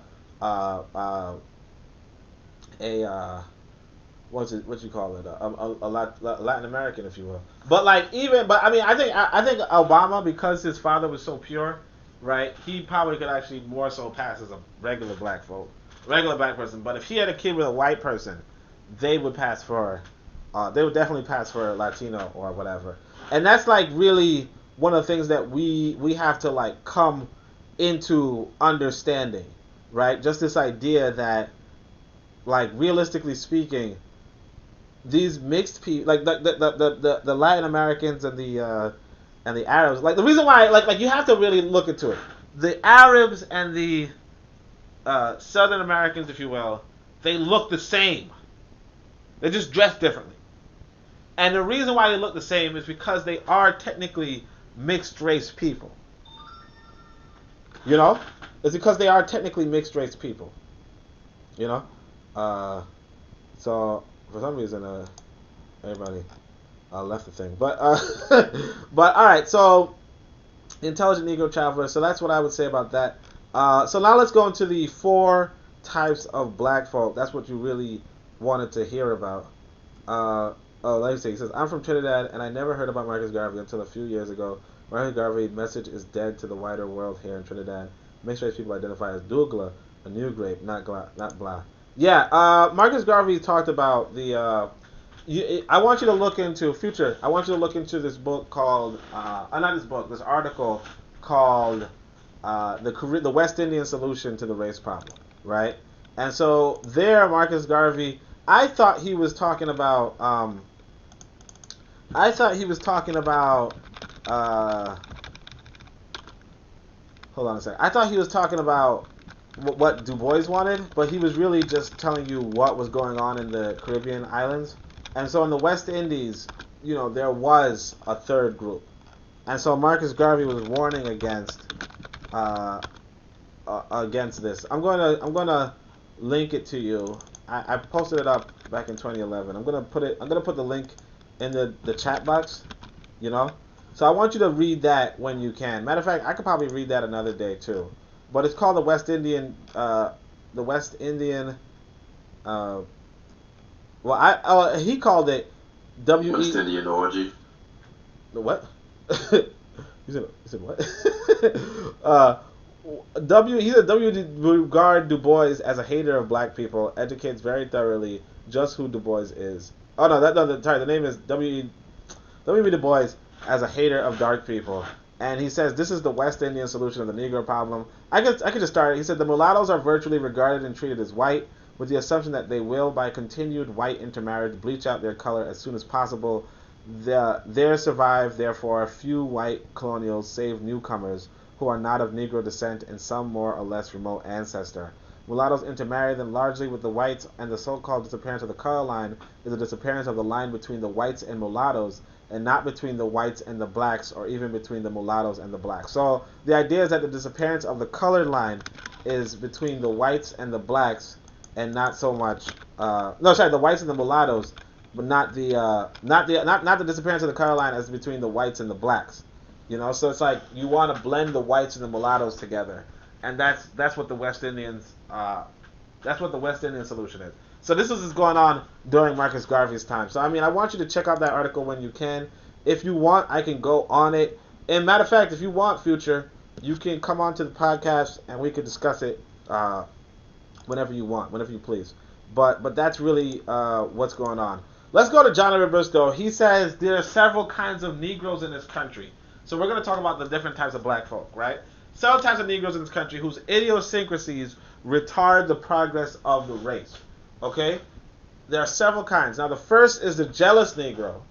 [SPEAKER 1] what you call it, a Latin American, if you will. But I think Obama, because his father was so pure, right? He probably could actually more so pass as a regular black person. But if he had a kid with a white person, they would definitely pass for Latino or whatever. And that's like really one of the things that we have to like come into understanding, right? Just this idea that, like, realistically speaking, these mixed people, like the Latin Americans and the Arabs, like the reason why, like you have to really look into it. The Arabs and the Southern Americans, if you will, they look the same. They just dress differently. And the reason why they look the same is because they are technically mixed race people. It's because they are technically mixed race people. So for some reason, everybody left the thing. But but all right. So intelligent Negro traveler. So that's what I would say about that. So now let's go into the 4 types of black folk. That's what you really wanted to hear about. Let me see. He says, I'm from Trinidad, and I never heard about Marcus Garvey until a few years ago. Marcus Garvey's message is dead to the wider world here in Trinidad. Mixed race people identify as Dougla, a new grape, not blah. Yeah, Marcus Garvey talked about the. I want you to look into future. I want you to look into this book called, not this book, this article called the West Indian Solution to the Race Problem, right? And so there, Marcus Garvey, I thought he was talking about. Hold on a second. I thought he was talking about what Du Bois wanted, but he was really just telling you what was going on in the Caribbean islands. And so in the West Indies, there was a third group. And so Marcus Garvey was warning against this. I'm going to link it to you. I posted it up back in 2011. I'm going to put the link in the chat box, So I want you to read that when you can. Matter of fact, I could probably read that another day too. But it's called the West Indian. He called it W.
[SPEAKER 2] West Indian orgy.
[SPEAKER 1] The what? He said what? He said W. regard Du Bois as a hater of black people. Educates very thoroughly just who Du Bois is. Oh no, the name is W. Du Bois as a hater of dark people. And he says this is the West Indian solution of the Negro problem. I could just start. He said the mulattoes are virtually regarded and treated as white, with the assumption that they will, by continued white intermarriage, bleach out their color as soon as possible. There survive, therefore, a few white colonials, save newcomers, who are not of Negro descent and some more or less remote ancestor. Mulattoes intermarry them largely with the whites, and the so-called disappearance of the color line is a disappearance of the line between the whites and mulattoes, and not between the whites and the blacks, or even between the mulattoes and the blacks. So the idea is that the disappearance of the colored line is between the whites and the blacks, and not so much. The whites and the mulattoes, but not the disappearance of the color line as between the whites and the blacks. You know, so it's like you want to blend the whites and the mulattoes together, and that's what the West Indians that's what the West Indian solution is. So this was going on during Marcus Garvey's time. So I mean, I want you to check out that article when you can. If you want, I can go on it. And matter of fact, if you want, Future, you can come on to the podcast and we can discuss it whenever you want, whenever you please. But that's really what's going on. Let's go to John Robusto. He says there are several kinds of Negroes in this country. So we're going to talk about the different types of black folk, right? Several types of Negroes in this country whose idiosyncrasies retard the progress of the race. Okay? There are several kinds. Now, the first is the jealous Negro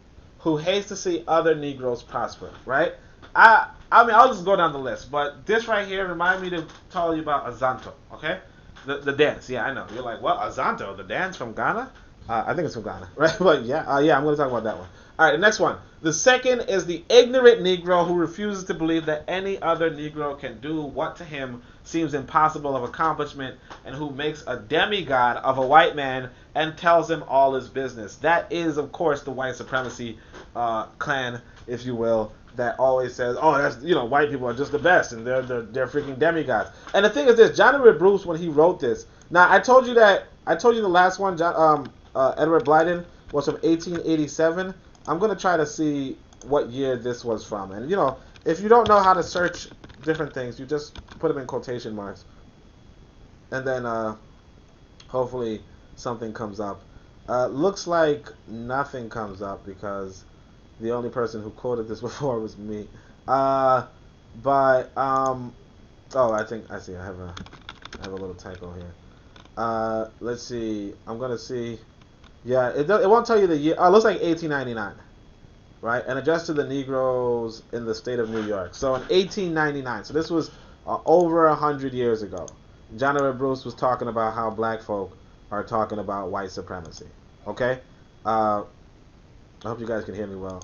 [SPEAKER 1] who hates to see other Negroes prosper, right? I mean, I'll just go down the list, but this right here remind me to tell you about Azanto, okay? The dance, yeah, I know. You're like, what, Azanto, the dance from Ghana? I think it's from Ghana, right? But yeah, I'm going to talk about that one. All right, the next one. The second is the ignorant Negro who refuses to believe that any other Negro can do what to him seems impossible of accomplishment and who makes a demigod of a white man and tells him all his business. That is, of course, the white supremacy clan, if you will, that always says, oh, that's, you know, white people are just the best and they're freaking demigods. And the thing is this, Jonathan Bruce, when he wrote this, now I told you the last one, Edward Blyden was from 1887. I'm going to try to see what year this was from. And, you know, if you don't know how to search different things, you just put them in quotation marks. And then hopefully something comes up. Looks like nothing comes up because the only person who quoted this before was me. Oh, I think I see. I have a little typo here. Let's see. I'm going to see. Yeah, it won't tell you the year. Oh, it looks like 1899, right? And addressed to the Negroes in the state of New York. So in 1899, so this was over 100 years ago, John Edward Bruce was talking about how black folk are talking about white supremacy. Okay? I hope you guys can hear me well.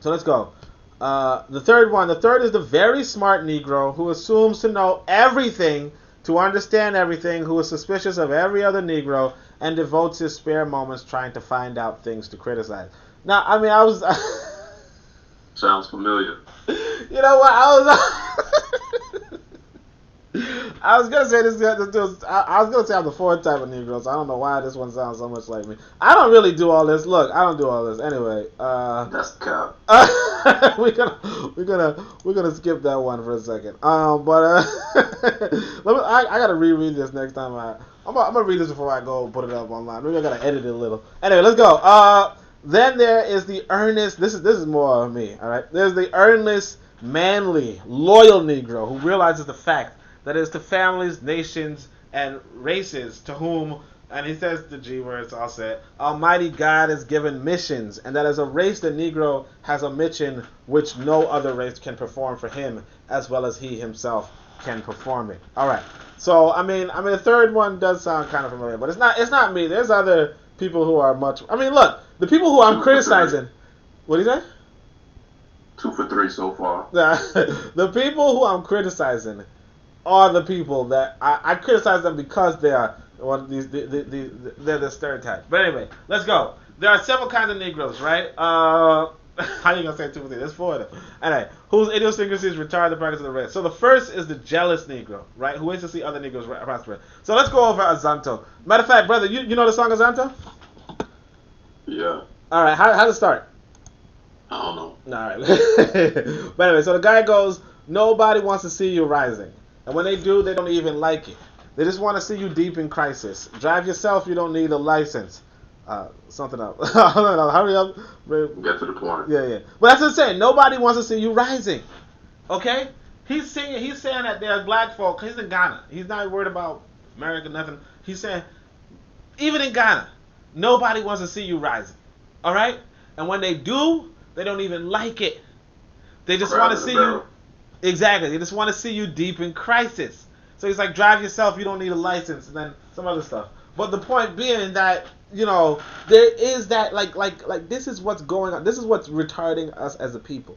[SPEAKER 1] So let's go. The third is the very smart Negro who assumes to know everything, to understand everything, who is suspicious of every other Negro, and devotes his spare moments trying to find out things to criticize. Now, I mean,
[SPEAKER 2] Sounds familiar.
[SPEAKER 1] You know what? I was gonna say this. I was gonna say I'm the fourth type of Negro, so I don't know why this one sounds so much like me. I don't really do all this. Look, I don't do all this anyway.
[SPEAKER 2] That's the cap.
[SPEAKER 1] we're gonna skip that one for a second. But I gotta reread this next time. I'm gonna read this before I go put it up online. Maybe I gotta edit it a little. Anyway, let's go. Then there is the earnest. This is more of me. All right. There's the earnest, manly, loyal Negro who realizes the fact that it is to families, nations, and races to whom, and he says the G words, I'll say it, Almighty God has given missions, and that as a race, the Negro has a mission which no other race can perform for him, as well as he himself can perform it. All right. So I mean, the third one does sound kind of familiar, but it's not me. There's other people who are much. I mean, look, the people who I'm criticizing. What do you say?
[SPEAKER 2] 2 for 3 so far.
[SPEAKER 1] The people who I'm criticizing are the people that I criticize them because they are they're the stereotype. But anyway, let's go. There are several kinds of Negroes, right? How are you gonna say 2 for 3? There's 4 of them. Anyway, whose idiosyncrasies retard the progress of the race. So the first is the jealous Negro, right? Who waits to see other Negroes prosper. So let's go over Azanto. Matter of fact, brother, you know the song Azanto?
[SPEAKER 2] Yeah.
[SPEAKER 1] All right. How does it start?
[SPEAKER 2] I don't know.
[SPEAKER 1] All right. But anyway, so the guy goes, nobody wants to see you rising. And when they do, they don't even like it. They just want to see you deep in crisis. Drive yourself, you don't need a license. Something else. Hurry up.
[SPEAKER 2] Get to the point.
[SPEAKER 1] Yeah. But that's what I'm saying. Nobody wants to see you rising. Okay? He's saying that there's black folk. He's in Ghana. He's not worried about America, nothing. He's saying, even in Ghana, nobody wants to see you rising. All right? And when they do, they don't even like it. They just want to see you. Exactly. They just want to see you deep in crisis. So he's like, drive yourself, you don't need a license, and then some other stuff. But the point being that, you know, there is that, like this is what's going on. This is what's retarding us as a people.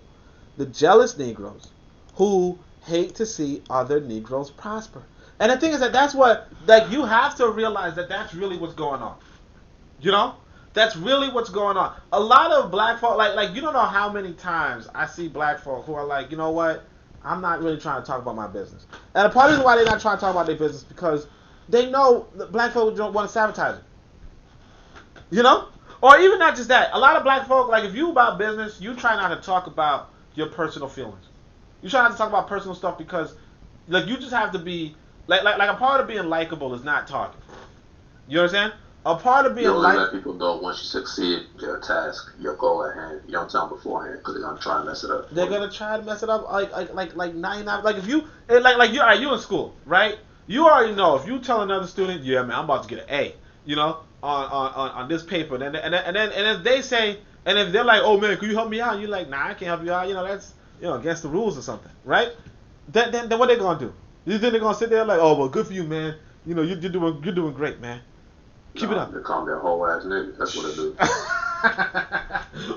[SPEAKER 1] The jealous Negroes who hate to see other Negroes prosper. And the thing is that's what, like, you have to realize that that's really what's going on. You know? That's really what's going on. A lot of black folk, like you don't know how many times I see black folk who are like, you know what? I'm not really trying to talk about my business. And a part of the reason why they're not trying to talk about their business because they know that black folk don't want to sabotage it. You know? Or even not just that. A lot of black folk, like if you about business, you try not to talk about your personal feelings. You try not to talk about personal stuff because, like, you just have to be like a part of being likable is not talking. You understand? A part of being
[SPEAKER 2] you only let people know once you succeed your task, your goal at hand. You don't tell them beforehand because they're gonna try to mess it up.
[SPEAKER 1] They're gonna try to mess it up like 99. Like if you like you in school, right? You already know if you tell another student, yeah man, I'm about to get an A, you know, on this paper, and then if they say, and if they're like, oh man, can you help me out? You're like, nah, I can't help you out. You know, that's against the rules or something, right? Then what they gonna do? You think they're gonna sit there like, oh well, good for you, man. You know, you're doing great, man. Keep it up.
[SPEAKER 2] They call me a whole ass nigga. That's what they do.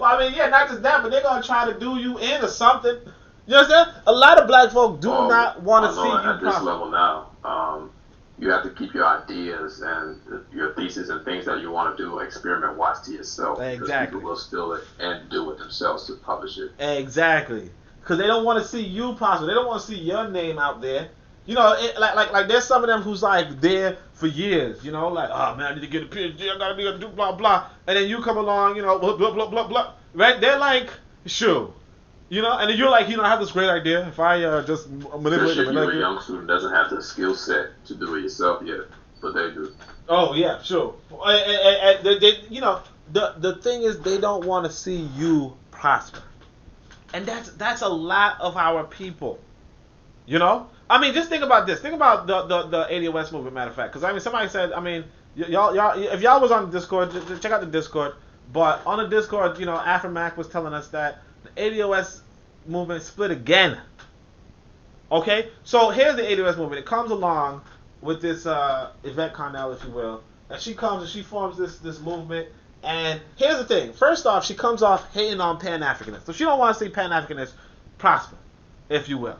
[SPEAKER 1] Well, I mean, yeah, not just that, but they're gonna try to do you in or something. You understand? A lot of black folk do not want to see you
[SPEAKER 2] at this
[SPEAKER 1] prosper.
[SPEAKER 2] level now. You have to keep your ideas and your thesis and things that you want to do experiment-wise to yourself.
[SPEAKER 1] Exactly.
[SPEAKER 2] Because people will steal it and do it themselves to publish it.
[SPEAKER 1] Exactly. Because they don't want to see you prosper. They don't want to see your name out there. You know, like there's some of them who's like there for years, you know, like, oh man, I need to get a PhD, I gotta do blah blah, and then you come along, you know, blah blah blah blah blah, right? They're like, sure, you know, and then you're like, I have this great idea. If I just manipulate them,
[SPEAKER 2] you're a young student doesn't have the skill set to do it yourself yet, but they do.
[SPEAKER 1] Oh yeah, sure. And they, you know, the thing is, they don't want to see you prosper, and that's a lot of our people, you know. I mean, just think about this. Think about the ADOS movement, matter of fact. Because, I mean, somebody said, I mean, y'all, if y'all was on the Discord, just check out the Discord. But on the Discord, you know, Afromac was telling us that the ADOS movement split again. Okay? So, here's the ADOS movement. It comes along with this Yvette Carnell, if you will. And she comes and she forms this movement. And here's the thing. First off, she comes off hating on Pan-Africanists. So, she don't want to see Pan-Africanists prosper, if you will.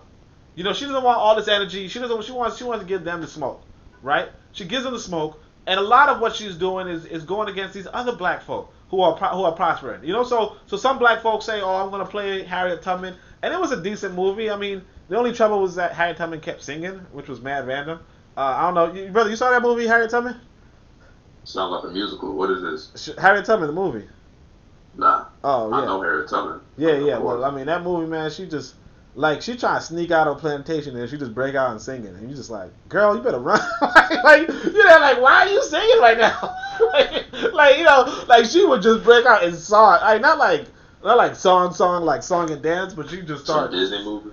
[SPEAKER 1] You know, she doesn't want all this energy. She wants to give them the smoke, right? She gives them the smoke, and a lot of what she's doing is going against these other black folk who are prospering. You know, so some black folks say, "Oh, I'm gonna play Harriet Tubman," and it was a decent movie. I mean, the only trouble was that Harriet Tubman kept singing, which was mad random. I don't know, brother. You saw that movie, Harriet Tubman?
[SPEAKER 2] Sounds like a musical. What is this?
[SPEAKER 1] Harriet Tubman, the movie.
[SPEAKER 2] Nah.
[SPEAKER 1] Oh yeah.
[SPEAKER 2] I know Harriet Tubman.
[SPEAKER 1] Yeah. Well, I mean, that movie, man, she just. Like, she trying to sneak out on plantation and she just break out and singing. And you just like, girl, you better run. like, you know, like, why are you singing right now? like, you know, like she would just break out and song. Like, not like song and dance, but she just started.
[SPEAKER 2] Some Disney movie?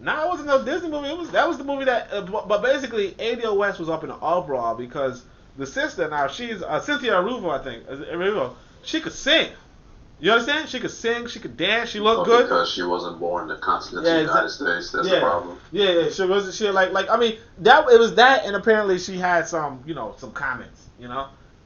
[SPEAKER 1] Nah, it wasn't no Disney movie. That was the movie that, but basically, ADOS was up in an uproar because the sister, now she's, Cynthia Erivo, I think, Erivo, she could sing. You understand? She could sing, she could dance, she looked good.
[SPEAKER 2] Because she wasn't born in the continent of the United States. That's the problem.
[SPEAKER 1] Yeah. She wasn't. She like I mean it was that, and apparently she had some some comments.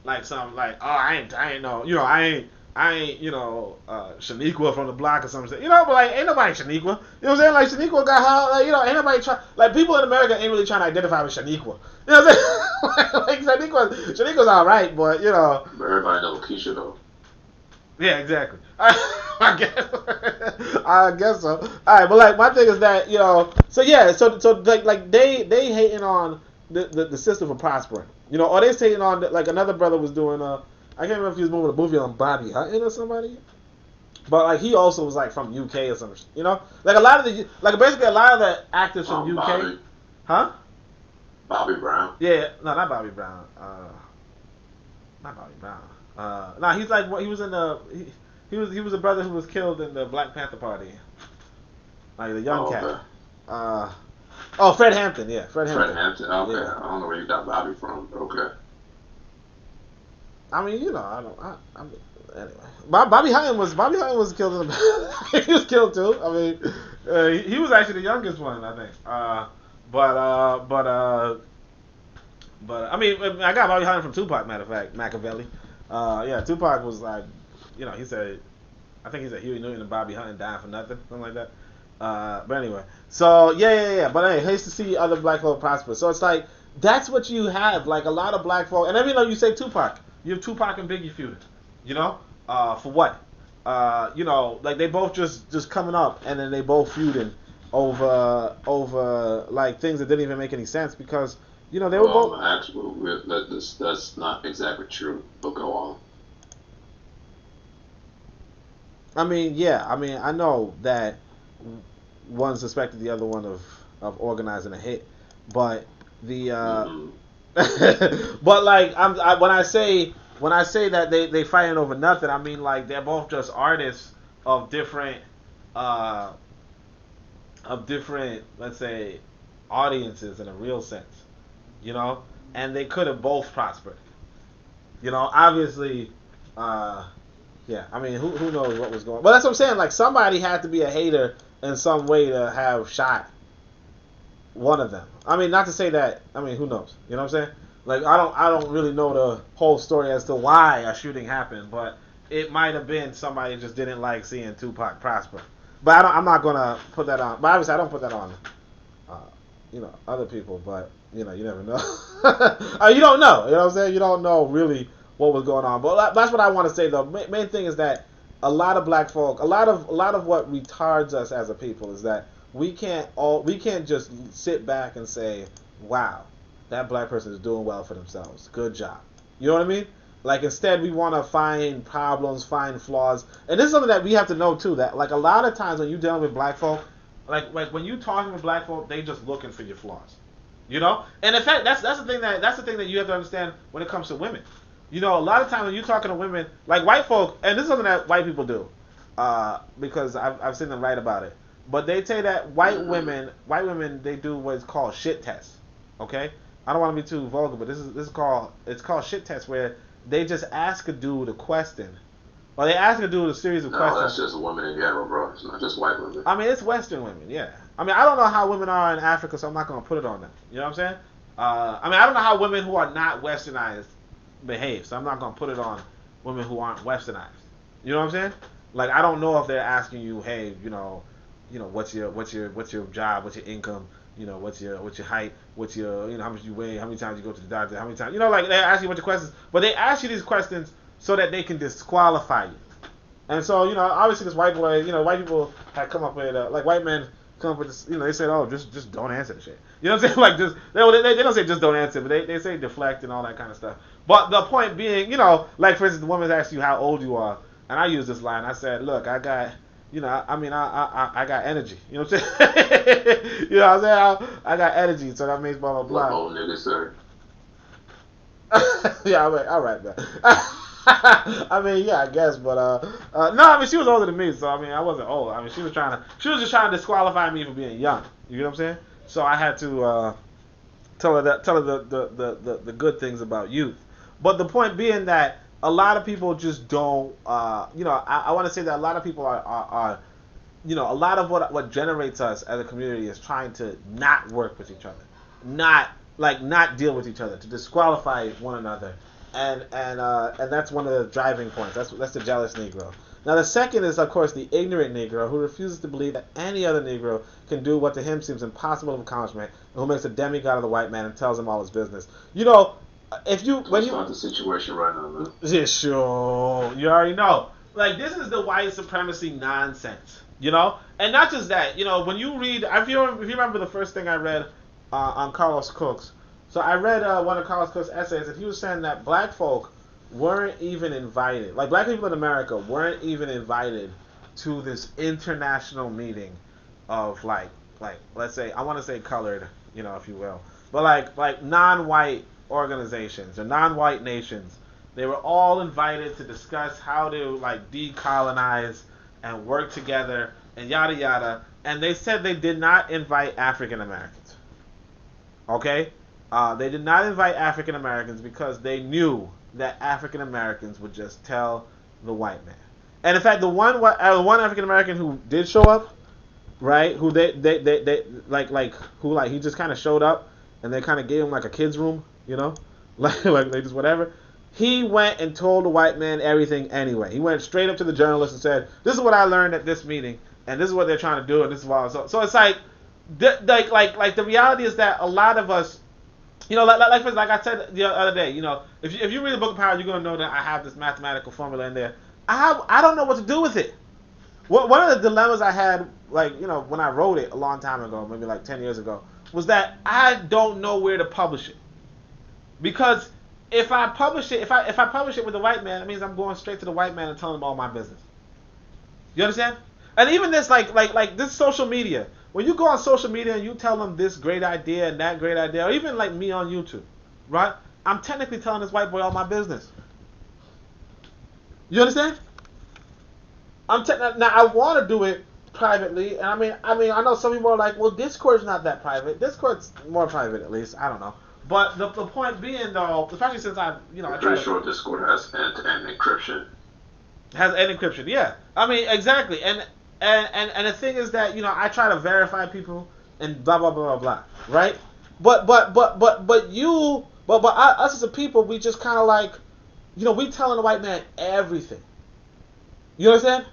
[SPEAKER 1] Like some like, oh I ain't know I ain't Shaniqua from the block or something. But like ain't nobody Shaniqua. You know what I'm saying? Like Shaniqua got how ain't nobody try, like people in America ain't really trying to identify with Shaniqua. You know what I'm saying? like Shaniqua's all right, but
[SPEAKER 2] But everybody knows Keisha though.
[SPEAKER 1] Yeah, exactly. I guess so. All right, but like my thing is that so like they hating on the system for prospering, or they hating on like another brother was doing I can't remember if he was moving a movie on Bobby Hutton or somebody, but like he also was like from UK or something, like a lot of basically a lot of the actors from UK,
[SPEAKER 2] Bobby.
[SPEAKER 1] Huh?
[SPEAKER 2] Bobby Brown.
[SPEAKER 1] Yeah, no, not Bobby Brown. Not Bobby Brown. He's like he was in the he was a brother who was killed in the Black Panther Party, like the young cat.
[SPEAKER 2] Okay.
[SPEAKER 1] Fred Hampton, yeah, Fred Hampton.
[SPEAKER 2] Okay,
[SPEAKER 1] yeah.
[SPEAKER 2] I don't know where you got Bobby from, but okay.
[SPEAKER 1] I mean, anyway. Bobby Hutton was killed in the he was killed too. I mean, he was actually the youngest one, I think. But I mean, I got Bobby Hutton from Tupac, matter of fact, Machiavelli. Tupac was like, he said, I think he said Huey Newton and Bobby Hutton dying for nothing, something like that. But anyway, so yeah. But hey, hates to see other black folk prosper. So it's like that's what you have, like a lot of black folk. And you say Tupac, you have Tupac and Biggie feuding. For what? Like they both just coming up, and then they both feuding over like things that didn't even make any sense because they were both.
[SPEAKER 2] Actually, that's not exactly true. But go on.
[SPEAKER 1] I mean, yeah. I mean, I know that one suspected the other one of organizing a hit, but the but like when I say that they fighting over nothing, I mean like they're both just artists of different uh let's say audiences in a real sense, and they could have both prospered. Obviously, yeah. I mean, who knows what was going on? But that's what I'm saying. Like somebody had to be a hater in some way to have shot one of them. I mean, not to say that. I mean, who knows? You know what I'm saying? Like I don't really know the whole story as to why a shooting happened, but it might have been somebody just didn't like seeing Tupac prosper. But I'm not gonna put that on. But obviously, I don't put that on, other people. But you never know. You don't know. You know what I'm saying? You don't know really what was going on. But that's what I want to say. The main thing is that a lot of black folk, a lot of what retards us as a people is that we can't just sit back and say, wow, that black person is doing well for themselves. Good job. You know what I mean? Like instead we want to find problems, find flaws. And this is something that we have to know too, that like a lot of times when you're dealing with black folk, like when you talking with black folk, they just looking for your flaws. And in fact that's the thing that you have to understand when it comes to women. A lot of times when you're talking to women, like white folk, and this is something that white people do, because I've seen them write about it. But they say that white women, they do what is called shit tests. Okay, I don't want to be too vulgar, but this is called shit tests where they just ask a dude a question, or they ask a dude a series of questions.
[SPEAKER 2] No, that's just women in general, bro. It's not just white women.
[SPEAKER 1] I mean, it's Western women, yeah. I mean, I don't know how women are in Africa, so I'm not gonna put it on them. You know what I'm saying? I mean, I don't know how women who are not Westernized behave, so I'm not gonna put it on women who aren't Westernized. You know what I'm saying? Like, I don't know if they're asking you, hey, what's your job, what's your income, what's your height, what's your, how much you weigh, how many times you go to the doctor, how many times, like they ask you a bunch of questions, but they ask you these questions so that they can disqualify you. And so, obviously this white boy, white people had come up with, like white men come up with this, they said, oh, just don't answer the shit. You know what I'm saying? Like, just, they don't say just don't answer, but they say deflect and all that kind of stuff. But the point being, like for instance, the woman asks you how old you are, and I use this line, I said, look, I got, I got energy. You know what I'm saying? You know what I'm saying? I got energy, so that means blah, blah, blah.
[SPEAKER 2] What old nigga, sir?
[SPEAKER 1] Yeah, all right, man. I mean, yeah, I guess, but no, I mean, she was older than me, so I mean, I wasn't old. I mean, she was just trying to disqualify me for being young. You know what I'm saying? So I had to tell her the good things about youth. But the point being that a lot of people just don't, I want to say that a lot of people are a lot of what generates us as a community is trying to not work with each other, not deal with each other, to disqualify one another. And that's one of the driving points. That's the jealous Negro. Now the second is, of course, the ignorant Negro who refuses to believe that any other Negro can do what to him seems impossible of accomplishment, and who makes a demigod of the white man and tells him all his business.
[SPEAKER 2] The situation right now, man.
[SPEAKER 1] Yeah, sure. You already know. Like, this is the white supremacy nonsense. And not just that. When you read, if you remember the first thing I read on Carlos Cook's. So I read one of Carlos Cook's essays, and he was saying that black folk weren't even invited. Like, black people in America weren't even invited to this international meeting of, like let's say, I want to say colored, if you will. But, like non-white organizations or non-white nations. They were all invited to discuss how to, like, decolonize and work together and yada yada. And they said they did not invite African Americans. Okay? They did not invite African Americans because they knew that African Americans would just tell the white man. And in fact, the one African American who did show up, right? Who they he just kind of showed up, and they kind of gave him like a kid's room, like they just whatever. He went and told the white man everything anyway. He went straight up to the journalist and said, "This is what I learned at this meeting, and this is what they're trying to do, and this is why." So it's like the reality is that a lot of us You know, like for instance, like I said the other day, you know, if you read the Book of Power, you're gonna know that I have this mathematical formula in there. I don't know what to do with it. One of the dilemmas I had, like, you know, when I wrote it a long time ago, maybe like 10 years ago, was that I don't know where to publish it. Because if I publish it, if I publish it with the white man, it means I'm going straight to the white man and telling him all my business. You understand? And even this, like this social media. When you go on social media and you tell them this great idea and that great idea, or even like me on YouTube, right? I'm technically telling this white boy all my business. You understand? Now I want to do it privately, and I mean, I know some people are like, well, Discord's not that private. Discord's more private, at least. I don't know. But the point being, though, especially since I
[SPEAKER 2] pretty sure Discord has end-to-end encryption.
[SPEAKER 1] Has end encryption, yeah. I mean, exactly. And the thing is that, you know, I try to verify people and blah blah blah blah blah, right? But us as a people, we just kind of like, you know, we telling the white man everything. You understand?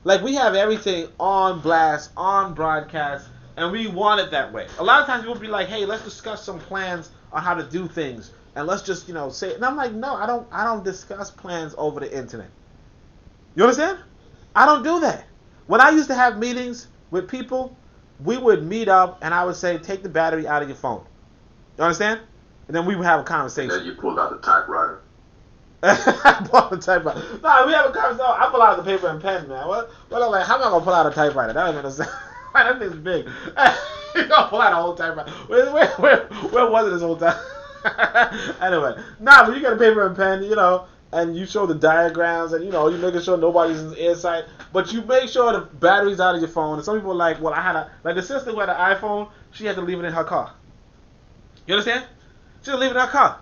[SPEAKER 1] Like, we have everything on blast, on broadcast, and we want it that way. A lot of times people be like, hey, let's discuss some plans on how to do things, and let's just, you know, say it. And I'm like, no, I don't discuss plans over the internet. You understand? I don't do that. When I used to have meetings with people, we would meet up, and I would say, take the battery out of your phone. You understand? And then we would have a conversation.
[SPEAKER 2] And then you pulled out the typewriter.
[SPEAKER 1] I pull out the typewriter. No, we have a conversation. I pull out the paper and pen, man. What I'm like, how am I gonna pull out a typewriter? That doesn't make no sense. That thing's big. You gonna pull out a whole typewriter? Where was it this whole time? Anyway, but you got a paper and pen, you know, and you show the diagrams, and you know, you making sure nobody's in earsight, but you make sure the battery's out of your phone. And some people are like, well, the sister who had an iPhone, she had to leave it in her car. You understand? She had to leave it in her car.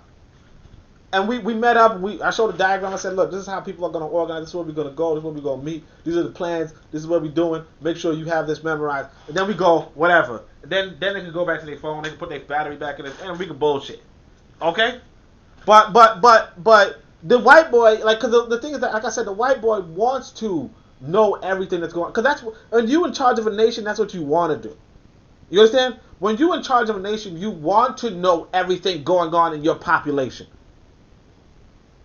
[SPEAKER 1] And we met up, I showed the diagram, I said, look, this is how people are going to organize, this is where we're going to go, this is where we're going to meet, these are the plans, this is what we're doing, make sure you have this memorized, and then we go, whatever. And then they can go back to their phone, they can put their battery back in it, and we can bullshit. Okay? But the white boy, like, because the thing is that, like I said, the white boy wants to know everything that's going on, because when you in charge of a nation, that's what you want to do. You understand? When you're in charge of a nation, you want to know everything going on in your population.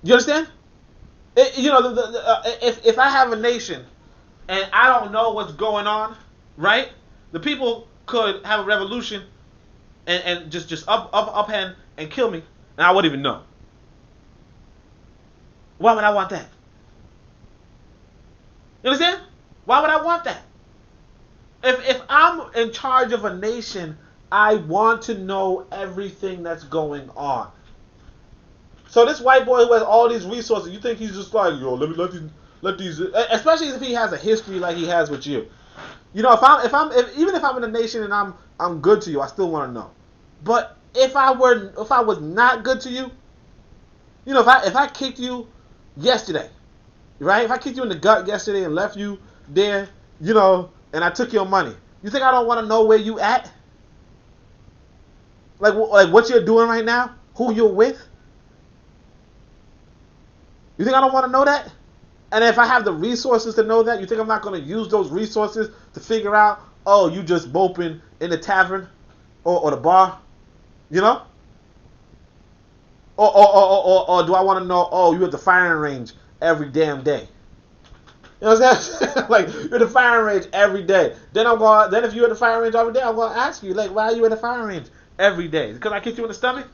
[SPEAKER 1] You understand? You know, if I have a nation and I don't know what's going on, right? The people could have a revolution and just upend and kill me, and I wouldn't even know. Why would I want that? You understand? Why would I want that? If I'm in charge of a nation, I want to know everything that's going on. So this white boy who has all these resources, you think he's just like, yo, let these, especially if he has a history like he has with you. You know, even if I'm in a nation and I'm good to you, I still want to know. But if I was not good to you, you know, if I kicked you yesterday, right? If I kicked you in the gut yesterday and left you there, you know, and I took your money, you think I don't want to know where you at? Like what you're doing right now, who you're with? You think I don't want to know that? And if I have the resources to know that, you think I'm not going to use those resources to figure out, oh, you just moping in the tavern or the bar, you know? Or do I want to know, oh, you at the firing range every damn day? You know what I'm saying? Like, you're at the firing range every day. Then if you're at the firing range every day, I'm going to ask you, like, why are you at the firing range every day? Because I kicked you in the stomach?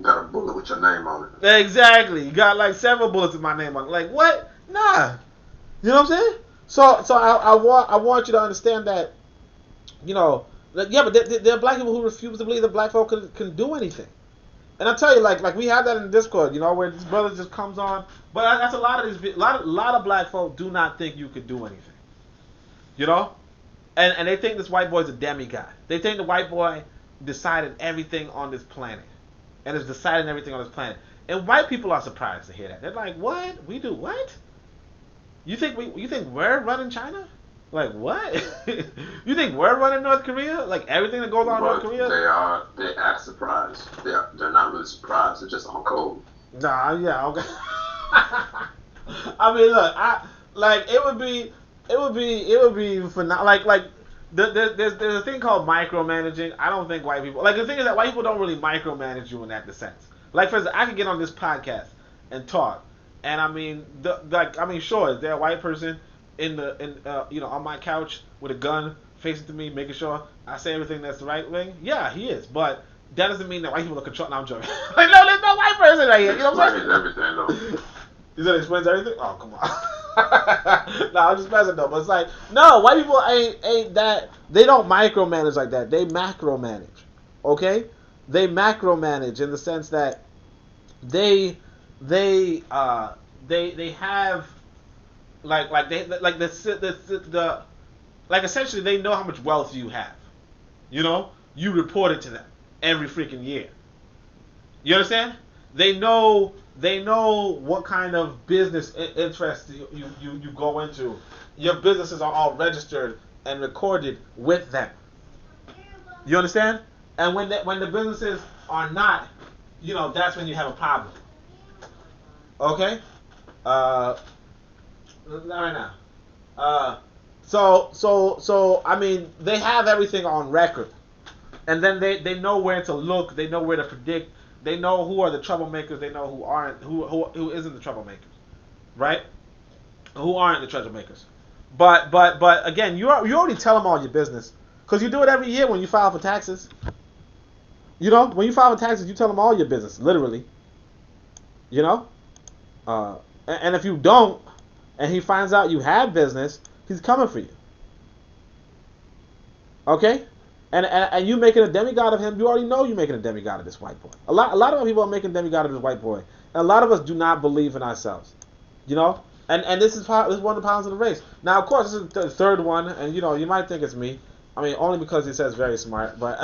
[SPEAKER 2] Got a bullet with your name on it.
[SPEAKER 1] Exactly. You got like several bullets with my name on it. Like, what? Nah. You know what I'm saying? So I want you to understand that, you know, that, yeah, but there are black people who refuse to believe that black folk can do anything. And I tell you, like we have that in the Discord, you know, where this brother just comes on. But that's a lot of black folk do not think you could do anything. You know? And they think this white boy's a demigod. They think the white boy decided everything on this planet. And is deciding everything on this planet. And white people are surprised to hear that. They're like, what? We do what? You think we're running China? Like, what? You think we're running North Korea? Like, everything that goes on in North Korea?
[SPEAKER 2] They act surprised. They're not really surprised. They're just on code.
[SPEAKER 1] Nah, yeah, okay. I mean, look, it would be for now, like, there's a thing called micromanaging. I don't think white people, like, the thing is that white people don't really micromanage you in that sense. Like, for instance, I could get on this podcast and talk, and I mean, sure, is there a white person on my couch with a gun facing to me, making sure I say everything that's the right way? Yeah, he is, but that doesn't mean that white people are controlling. No, I'm joking. Like, no, there's no white person right here. You know what I'm saying?
[SPEAKER 2] Everything though.
[SPEAKER 1] You said it explains everything? Oh, come on. No, I'm just messing though. But it's like, no, white people ain't that. They don't micromanage like that. They macromanage. Okay? They macromanage in the sense that they have essentially they know how much wealth you have. You know? You report it to them every freaking year. You understand? They know what kind of business interests you go into. Your businesses are all registered and recorded with them. You understand? And when the businesses are not, that's when you have a problem. Okay? Not right now. So I mean, they have everything on record, and then they know where to look. They know where to predict. They know who are the troublemakers. They know who aren't. Who isn't the troublemakers, right? Who aren't the troublemakers? But again, you already tell them all your business because you do it every year when you file for taxes. When you file for taxes, you tell them all your business, literally. And if you don't, and he finds out you have business, he's coming for you. Okay? And you making a demigod of him, you already know you're making a demigod of this white boy. A lot of people are making a demigod of this white boy. And a lot of us do not believe in ourselves. And this is one of the problems of the race. Now, of course, this is the third one, and you might think it's me. I mean, only because he says very smart, but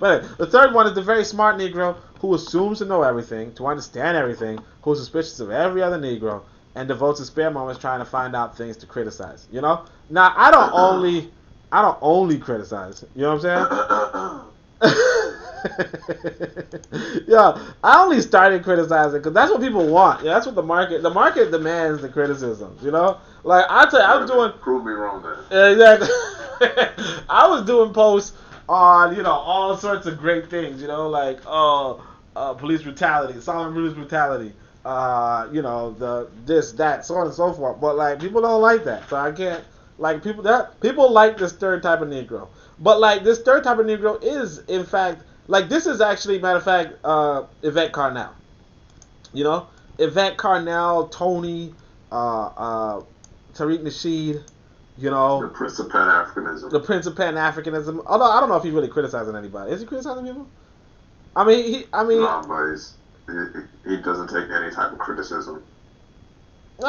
[SPEAKER 1] but the third one is the very smart Negro who assumes to know everything, to understand everything, who's suspicious of every other Negro, and devotes his spare moments trying to find out things to criticize. Now I don't only criticize. You know what I'm saying? Yeah, I only started criticizing because that's what people want. Yeah, that's what the market demands, the criticism. Like I tell you, I was doing.
[SPEAKER 2] Prove me wrong then.
[SPEAKER 1] Exactly. I was doing posts on all sorts of great things. Like police brutality, Solomon police brutality. The this, that, so on and so forth. But like people don't like that, so I can't like people like this third type of Negro. But like this third type of Negro is in fact like this is actually matter of fact Yvette Carnell. Yvette Carnell, Tony, Tariq Nasheed.
[SPEAKER 2] The Prince of Pan-Africanism.
[SPEAKER 1] The Prince of Pan-Africanism. Although I don't know if he's really criticizing anybody. Is he criticizing people? I mean.
[SPEAKER 2] No, but he doesn't take any type of criticism.
[SPEAKER 1] He's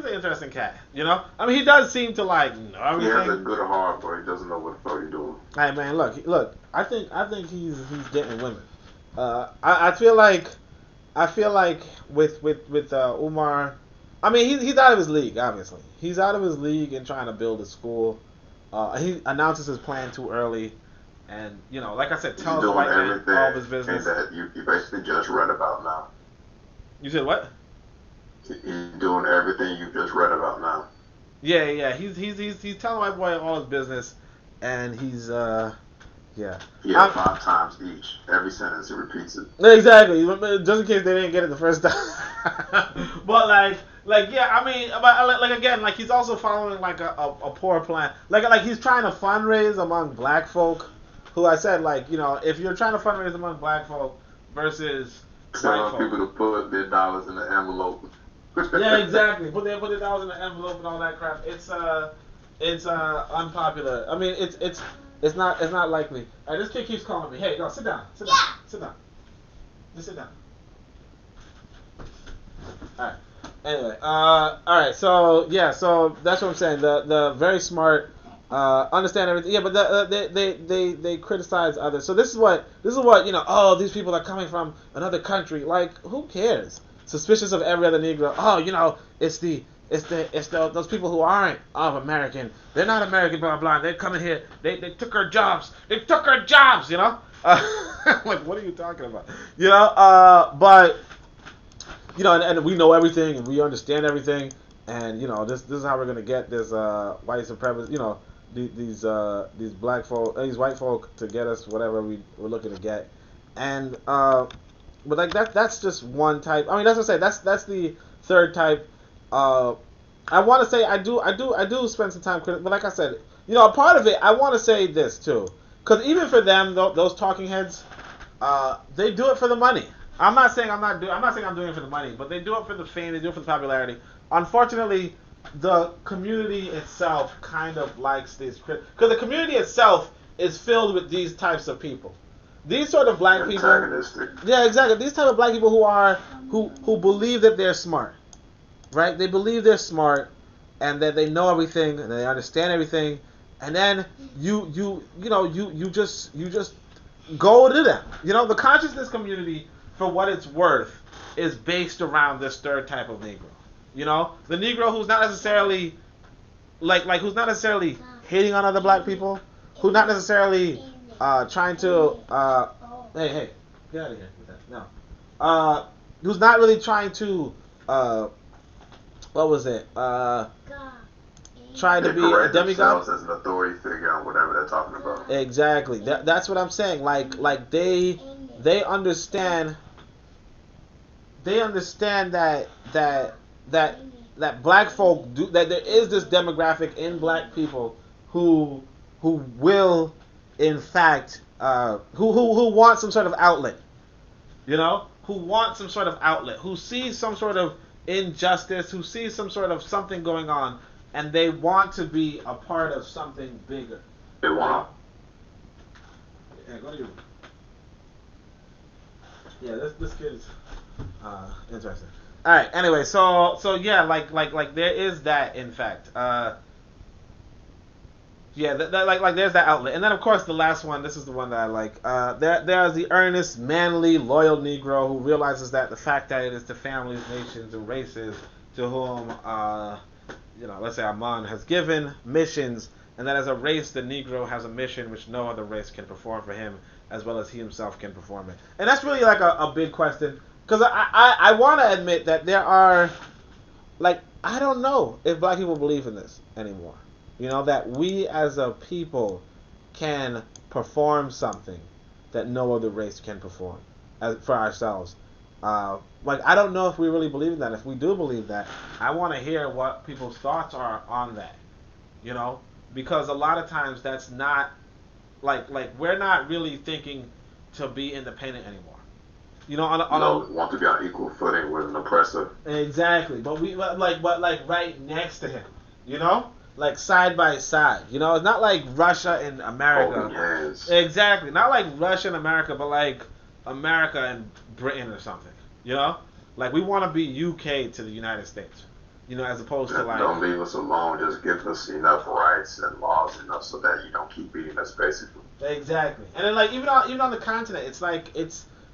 [SPEAKER 1] an interesting cat. I mean, he does seem to like know everything.
[SPEAKER 2] He has a good heart, but he doesn't know what the fuck he's doing.
[SPEAKER 1] Hey man, look. I think he's getting women. I feel like with Umar. I mean, he's out of his league, obviously. He's out of his league in trying to build a school. He announces his plan too early. And, like I said, tells the white man all of his business.
[SPEAKER 2] That you basically just read about now.
[SPEAKER 1] You said what?
[SPEAKER 2] He's doing everything you just read about now.
[SPEAKER 1] Yeah. He's telling the white boy all his business. And he's, yeah.
[SPEAKER 2] Yeah, 5 times each. Every sentence he repeats it.
[SPEAKER 1] Exactly. Just in case they didn't get it the first time. But yeah, I mean, but again, he's also following a poor plan. Like he's trying to fundraise among black folk, who I said if you're trying to fundraise among black folk versus white folk,
[SPEAKER 2] people to put their dollars in the envelope.
[SPEAKER 1] Yeah, exactly. Put their dollars in the envelope and all that crap. It's unpopular. I mean, it's not likely. This kid keeps calling me. Hey, go sit down. Sit down. Just sit down. All right. Anyway, all right. So that's what I'm saying. The very smart, understand everything. Yeah, but they criticize others. So this is what Oh, these people are coming from another country. Like, who cares? Suspicious of every other Negro. Oh, it's those people who aren't American. They're not American. Blah blah. They're coming here. They took our jobs. They took our jobs. Like, what are you talking about? But. And we know everything and we understand everything, and this is how we're gonna get this white supremacy, these black folk, these white folk to get us whatever we're looking to get, and but like that's just one type. I mean, that's what I say. That's the third type. I want to say I do spend some time, but like I said, a part of it I want to say this too, because even for them, those talking heads, they do it for the money. I'm not saying I'm doing it for the money, but they do it for the fame, they do it for the popularity. Unfortunately, the community itself kind of likes these because the community itself is filled with these types of people. These sort of black people. Yeah, exactly. These type of black people who believe that they're smart, right? They believe they're smart and that they know everything and they understand everything, and then you just go to them. The consciousness community, for what it's worth, is based around this third type of Negro. The Negro who's not necessarily who's not necessarily hating on other black people, who's not necessarily trying to hey, get out of here with that. No. Who's not really trying to what was it? Trying to be a demigod
[SPEAKER 2] as an authority figure on whatever they're talking about.
[SPEAKER 1] Exactly. That's what I'm saying. Like they understand. They understand that black folk do, that there is this demographic in black people who will in fact who want some sort of outlet, who want some sort of outlet, who sees some sort of injustice, who sees some sort of something going on, and they want to be a part of something bigger.
[SPEAKER 2] They want.
[SPEAKER 1] Yeah, go to you. Yeah, this kid's interesting. All right. Anyway, so yeah, like there is that, in fact. Yeah, like there's that outlet, and then of course the last one. This is the one that I like. There's the earnest, manly, loyal Negro who realizes that the fact that it is to families, nations, and races to whom let's say Amon has given missions, and that as a race the Negro has a mission which no other race can perform for him, as well as he himself can perform it. And that's really like a big question, because I want to admit that there are, I don't know if black people believe in this anymore. That we as a people can perform something that no other race can perform for ourselves. I don't know if we really believe in that. If we do believe that, I want to hear what people's thoughts are on that. Because a lot of times that's not, we're not really thinking to be independent anymore.
[SPEAKER 2] Want to be on equal footing with an oppressor.
[SPEAKER 1] Exactly, but right next to him. Side by side. It's not like Russia and America.
[SPEAKER 2] Holding hands.
[SPEAKER 1] Exactly. Not like Russia and America, but like America and Britain or something. We want to be UK to the United States. As opposed to
[SPEAKER 2] don't leave us alone. Just give us enough rights and laws enough so that you don't keep beating us, basically.
[SPEAKER 1] Exactly. And then even on the continent,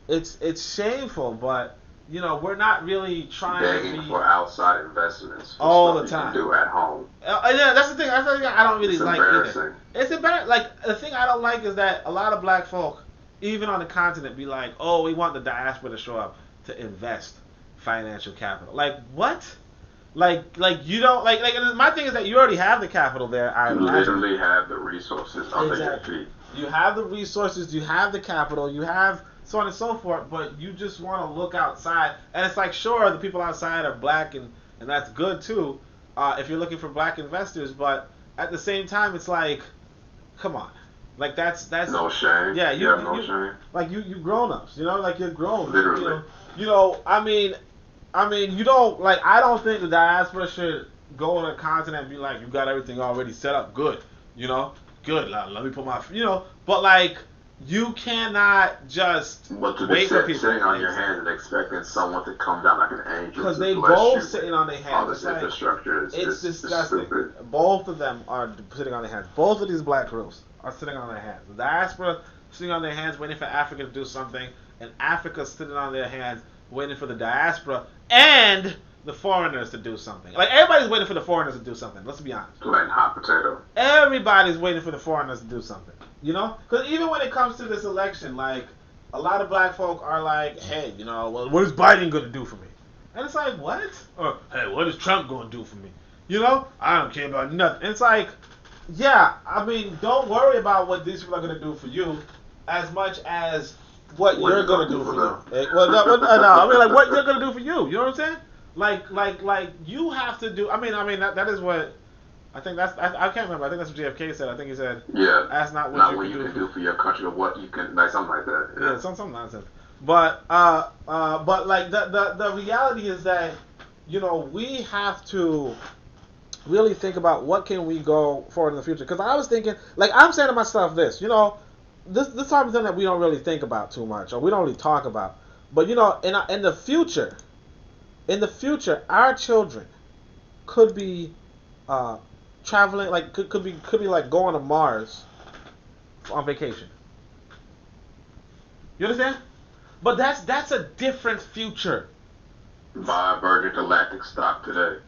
[SPEAKER 1] it's shameful, but we're not really trying
[SPEAKER 2] begging
[SPEAKER 1] to be
[SPEAKER 2] for outside investments
[SPEAKER 1] all the time.
[SPEAKER 2] You can do at home.
[SPEAKER 1] Yeah, that's the thing. That's the thing I don't really like
[SPEAKER 2] either.
[SPEAKER 1] It's embarrassing. The thing I don't like is that a lot of black folk, even on the continent, be like, "Oh, we want the diaspora to show up to invest financial capital." What? You don't and my thing is that you already have the capital there.
[SPEAKER 2] You literally have the resources under your feet.
[SPEAKER 1] You have the resources. You have the capital. You have so on and so forth, but you just want to look outside, and it's sure, the people outside are black, and that's good too, if you're looking for black investors, but at the same time, it's come on, that's
[SPEAKER 2] no shame.
[SPEAKER 1] Yeah,
[SPEAKER 2] you have no shame.
[SPEAKER 1] You grown ups, you're grown.
[SPEAKER 2] Literally.
[SPEAKER 1] I mean, you don't I don't think the diaspora should go on a continent and be like, you got everything already set up, good, good. Let me put my, but you cannot just wait for people.
[SPEAKER 2] Sitting on your hands and expecting someone to come down like an angel.
[SPEAKER 1] Because they both sitting on their hands.
[SPEAKER 2] All this infrastructure
[SPEAKER 1] it's disgusting.
[SPEAKER 2] Stupid.
[SPEAKER 1] Both of them are sitting on their hands. Both of these black groups are sitting on their hands. The diaspora sitting on their hands waiting for Africa to do something, and Africa sitting on their hands waiting for the diaspora and the foreigners to do something. Everybody's waiting for the foreigners to do something. Let's be honest.
[SPEAKER 2] Plain hot potato.
[SPEAKER 1] Everybody's waiting for the foreigners to do something. Because even when it comes to this election, a lot of black folk are hey, well, what is Biden going to do for me? And it's like, what? Or, hey, what is Trump going to do for me? You know, I don't care about nothing. And it's like, yeah, I mean, don't worry about what these people are going to do for you as much as what you're going to do for them. Well, no, I mean, like, what you're going to do for you. You know what I'm saying? Like, you have to do. I mean, that is what. I think that's. I can't remember. I think that's what JFK said. I think he said,
[SPEAKER 2] "Yeah,
[SPEAKER 1] that's not
[SPEAKER 2] what you can do for your country, or what you can like something like that."
[SPEAKER 1] Yeah, some nonsense. But like the reality is that, you know, we have to really think about what can we go forward in the future. Because I was thinking, like, I'm saying to myself this, you know, this type of thing that we don't really think about too much, or we don't really talk about. But you know, in the future, our children could be traveling, like could be like going to Mars on vacation. You understand? But that's a different future.
[SPEAKER 2] Buy Virgin Galactic stock today.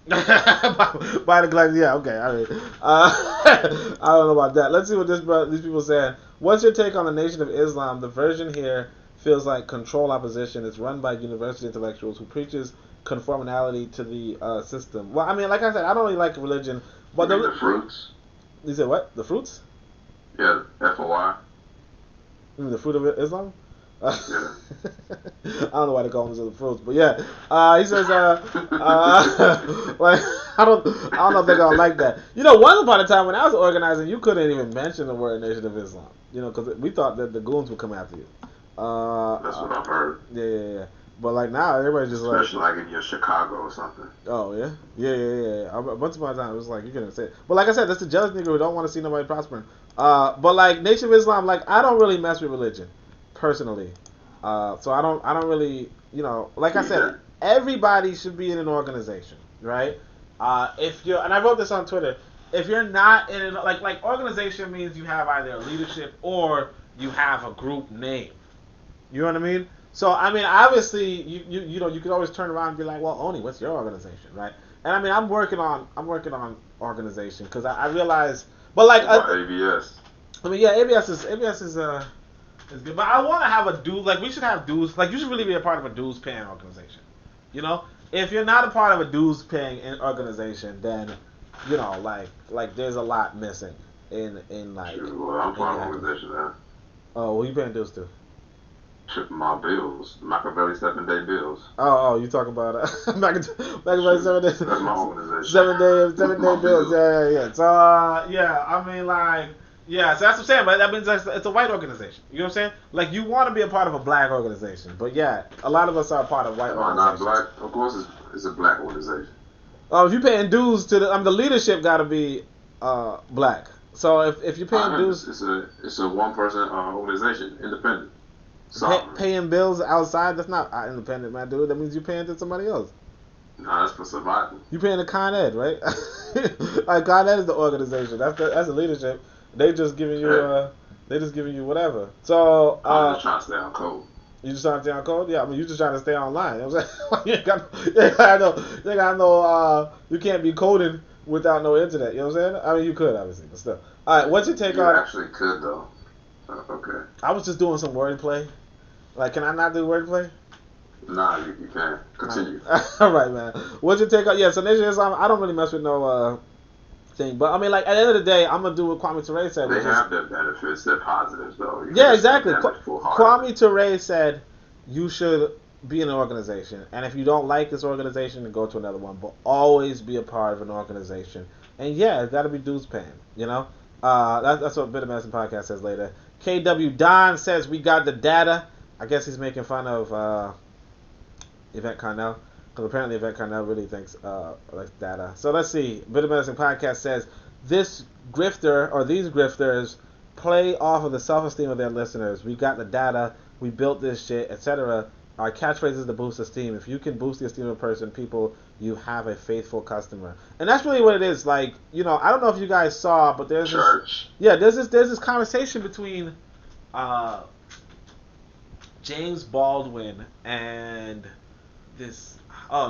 [SPEAKER 1] Buy the Galactic, yeah, okay. I mean, I don't know about that. Let's see what these people saying. What's your take on the Nation of Islam? The version here feels like control opposition. It's run by university intellectuals who preaches conformity to the system. Well, I mean, like I said, I don't really like religion. But
[SPEAKER 2] the fruits?
[SPEAKER 1] You said what? The fruits?
[SPEAKER 2] Yeah, FOI.
[SPEAKER 1] You mean the fruit of Islam?
[SPEAKER 2] Yeah.
[SPEAKER 1] I don't know why they call them the fruits, but yeah. He says, like, I don't know if they're gonna like that. You know, once upon a time when I was organizing, you couldn't even mention the word Nation of Islam. You know, because we thought that the goons would come after you.
[SPEAKER 2] That's what I've heard.
[SPEAKER 1] Yeah. But like now, everybody's just
[SPEAKER 2] especially like in your Chicago or something.
[SPEAKER 1] Oh yeah. A bunch of my time it was like you couldn't say it. But like I said, that's the jealous nigga who don't want to see nobody prospering. But like Nation of Islam, like I don't really mess with religion, personally. So I don't really, you know, like I said, everybody should be in an organization, right? If you're, and I wrote this on Twitter, if you're not in like organization means you have either a leadership or you have a group name. You know what I mean? So I mean, obviously, you know, you could always turn around and be like, well, Oni, what's your organization, right? And I mean, I'm working on organization because I realize, but like
[SPEAKER 2] ABS.
[SPEAKER 1] I mean, yeah, ABS is good, but I want to have a dues. Like we should have dues. Like you should really be a part of a dues paying organization. You know, if you're not a part of a dues paying organization, then you know, like there's a lot missing in like.
[SPEAKER 2] Well, I'm part of an organization now.
[SPEAKER 1] Oh, well, you paying dues too?
[SPEAKER 2] My bills, Machiavelli 7-day bills.
[SPEAKER 1] Oh, you talking about Machiavelli 7 days?
[SPEAKER 2] That's my organization.
[SPEAKER 1] 7 day bills. Yeah. So yeah, I mean like. Yeah, so that's what I'm saying, but that means it's a white organization. You know what I'm saying? Like, you want to be a part of a black organization, but yeah, a lot of us are a part of white organizations.
[SPEAKER 2] Not black? Of course it's a black organization.
[SPEAKER 1] If you're paying dues to the leadership got to be black. So if you're paying dues...
[SPEAKER 2] It's a one-person organization, independent.
[SPEAKER 1] Paying bills outside, that's not independent, my dude. That means you're paying to somebody else.
[SPEAKER 2] No, that's for survival.
[SPEAKER 1] You're paying to Con Ed, right? Like, Con Ed is the organization. That's the leadership. They just giving you whatever. So
[SPEAKER 2] I'm just trying to stay on code.
[SPEAKER 1] You just trying to stay on code? Yeah, I mean you just trying to stay online. You know what I'm saying? you got no you can't be coding without no internet. You know what I'm saying? I mean you could obviously, but still. All right, what's your take on?
[SPEAKER 2] You actually could though. Okay.
[SPEAKER 1] I was just doing some wordplay. Like, can I not do wordplay?
[SPEAKER 2] Nah, you can. Continue.
[SPEAKER 1] All right, man. What's your take on? Yeah, so Nation of Islam, I don't really mess with no thing, but I mean, like at the end of the day, I'm gonna do what Kwame Ture said.
[SPEAKER 2] They have their benefits, their positives, though.
[SPEAKER 1] Yeah, exactly. Kwame Ture said you should be in an organization, and if you don't like this organization, then go to another one. But always be a part of an organization, and yeah, it's got to be dues paying. You know, that's what Bit of Medicine Podcast says later. KW Don says we got the data. I guess he's making fun of Yvette Carnell. Because apparently Yvette Carnell really thinks like data. So let's see. Bit of Medicine Podcast says this grifter or these grifters play off of the self-esteem of their listeners. We got the data. We built this shit, etc. Our catchphrase is to boost esteem. If you can boost the esteem of a person, people, you have a faithful customer. And that's really what it is. Like, you know, I don't know if you guys saw, but there's this conversation between James Baldwin and this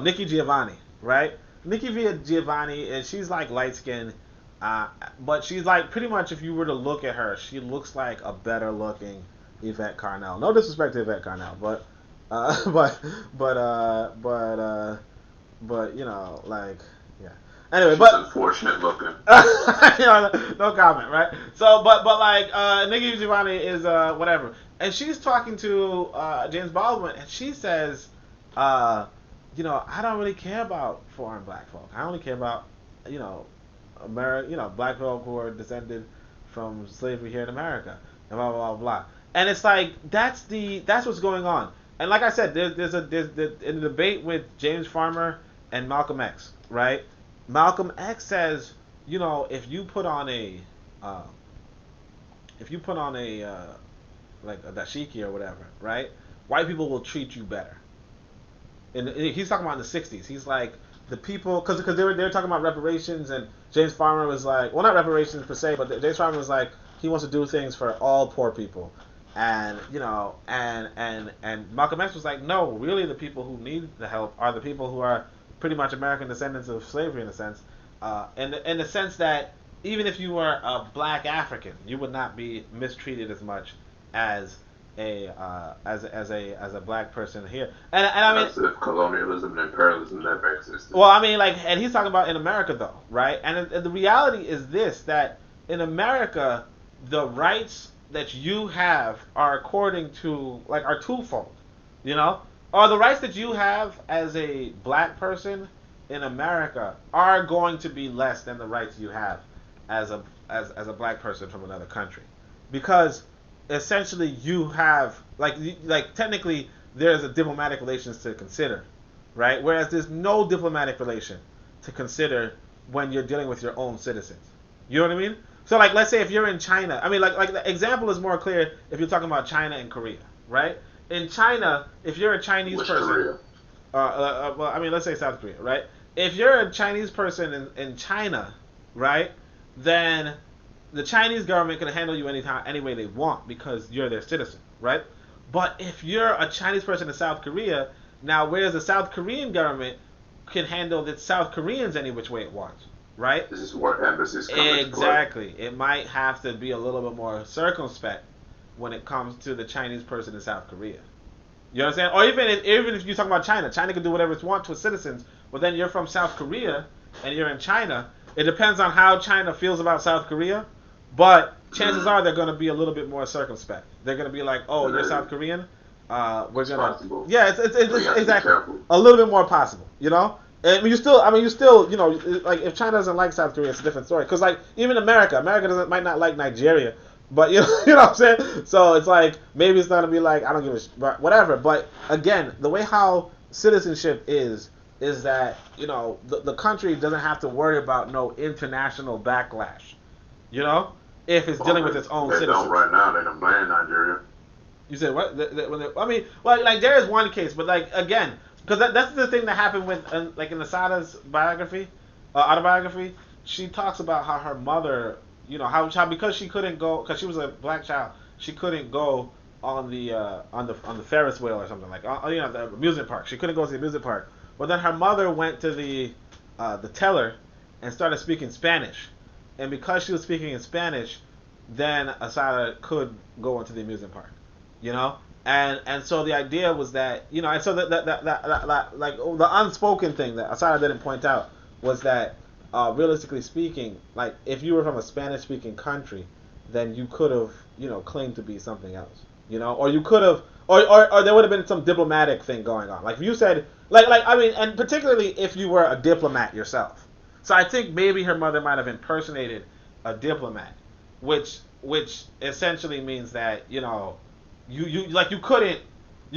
[SPEAKER 1] Nikki Giovanni, right? Nikki Giovanni, and she's like light skinned, but she's like pretty much, if you were to look at her, she looks like a better looking Yvette Carnell. No disrespect to Yvette Carnell, but But but you know, like, yeah. Anyway,
[SPEAKER 2] She's
[SPEAKER 1] but
[SPEAKER 2] unfortunate looking.
[SPEAKER 1] you know, no comment, right? So, but like, Nikki Giovanni is whatever, and she's talking to James Baldwin, and she says, you know, I don't really care about foreign black folk. I only care about, you know, black folk who are descended from slavery here in America, and blah blah blah blah. And it's like that's what's going on. And like I said, there's in the debate with James Farmer and Malcolm X, right? Malcolm X says, you know, if you put on a like a dashiki or whatever, right? White people will treat you better. And he's talking about in the '60s. He's like the people because they were talking about reparations, and James Farmer was like, well, not reparations per se, but James Farmer was like he wants to do things for all poor people, and you know, and Malcolm X was like, no, really, the people who need the help are the people who are pretty much American descendants of slavery in a sense, in the sense that even if you were a black African, you would not be mistreated as much as as a black person here. And I mean,
[SPEAKER 2] that's if colonialism and imperialism never existed.
[SPEAKER 1] well, I mean, like, and he's talking about in America though, right? And the reality is this: that in America, the rights that you have are according to are twofold, you know, or the rights that you have as a black person in America are going to be less than the rights you have as a black person from another country, because essentially you have like technically there's a diplomatic relations to consider, right? Whereas there's no diplomatic relation to consider when you're dealing with your own citizens. You know what I mean? So like let's say if you're in China, I mean like the example is more clear if you're talking about China and Korea, right? In China, if you're a Chinese
[SPEAKER 2] Which
[SPEAKER 1] person,
[SPEAKER 2] Korea?
[SPEAKER 1] Well, I mean let's say South Korea, right? If you're a Chinese person in China, right, then the Chinese government can handle you any way they want because you're their citizen, right? But if you're a Chinese person in South Korea, now whereas the South Korean government can handle the South Koreans any which way it wants, right?
[SPEAKER 2] This is where embassies come into play.
[SPEAKER 1] Exactly. It might have to be a little bit more circumspect when it comes to the Chinese person in South Korea. You understand? Or even if you're talking about China, China can do whatever it wants to its citizens, but then you're from South Korea and you're in China. It depends on how China feels about South Korea. But chances are they're going to be a little bit more circumspect. They're going to be like, "Oh, you're South Korean. We're gonna."
[SPEAKER 2] Possible.
[SPEAKER 1] Yeah, it's exactly a little bit more possible. You know, I mean, you still, you know, like if China doesn't like South Korea, it's a different story. Because like even America might not like Nigeria, but you know what I'm saying. So it's like maybe it's not gonna be like I don't give a but whatever. But again, the way how citizenship is that you know the country doesn't have to worry about no international backlash. You know. If it's dealing with its own citizens.
[SPEAKER 2] They don't right now. They don't blame Nigeria.
[SPEAKER 1] You said what? I mean, well, like there is one case, but like again, because that's the thing that happened with like in Asada's biography, autobiography. She talks about how her mother, you know, how because she couldn't go because she was a black child, she couldn't go on the Ferris wheel or something like you know the amusement park. She couldn't go to the amusement park. But then her mother went to the teller and started speaking Spanish. And because she was speaking in Spanish, then Asada could go into the amusement park, you know. And so the idea was that you know, and so that like the unspoken thing that Asada didn't point out was that realistically speaking, like if you were from a Spanish speaking country, then you could have you know claimed to be something else, you know, or you could have or there would have been some diplomatic thing going on. Like if you said like I mean, and particularly if you were a diplomat yourself. So I think maybe her mother might have impersonated a diplomat, which essentially means that you know, you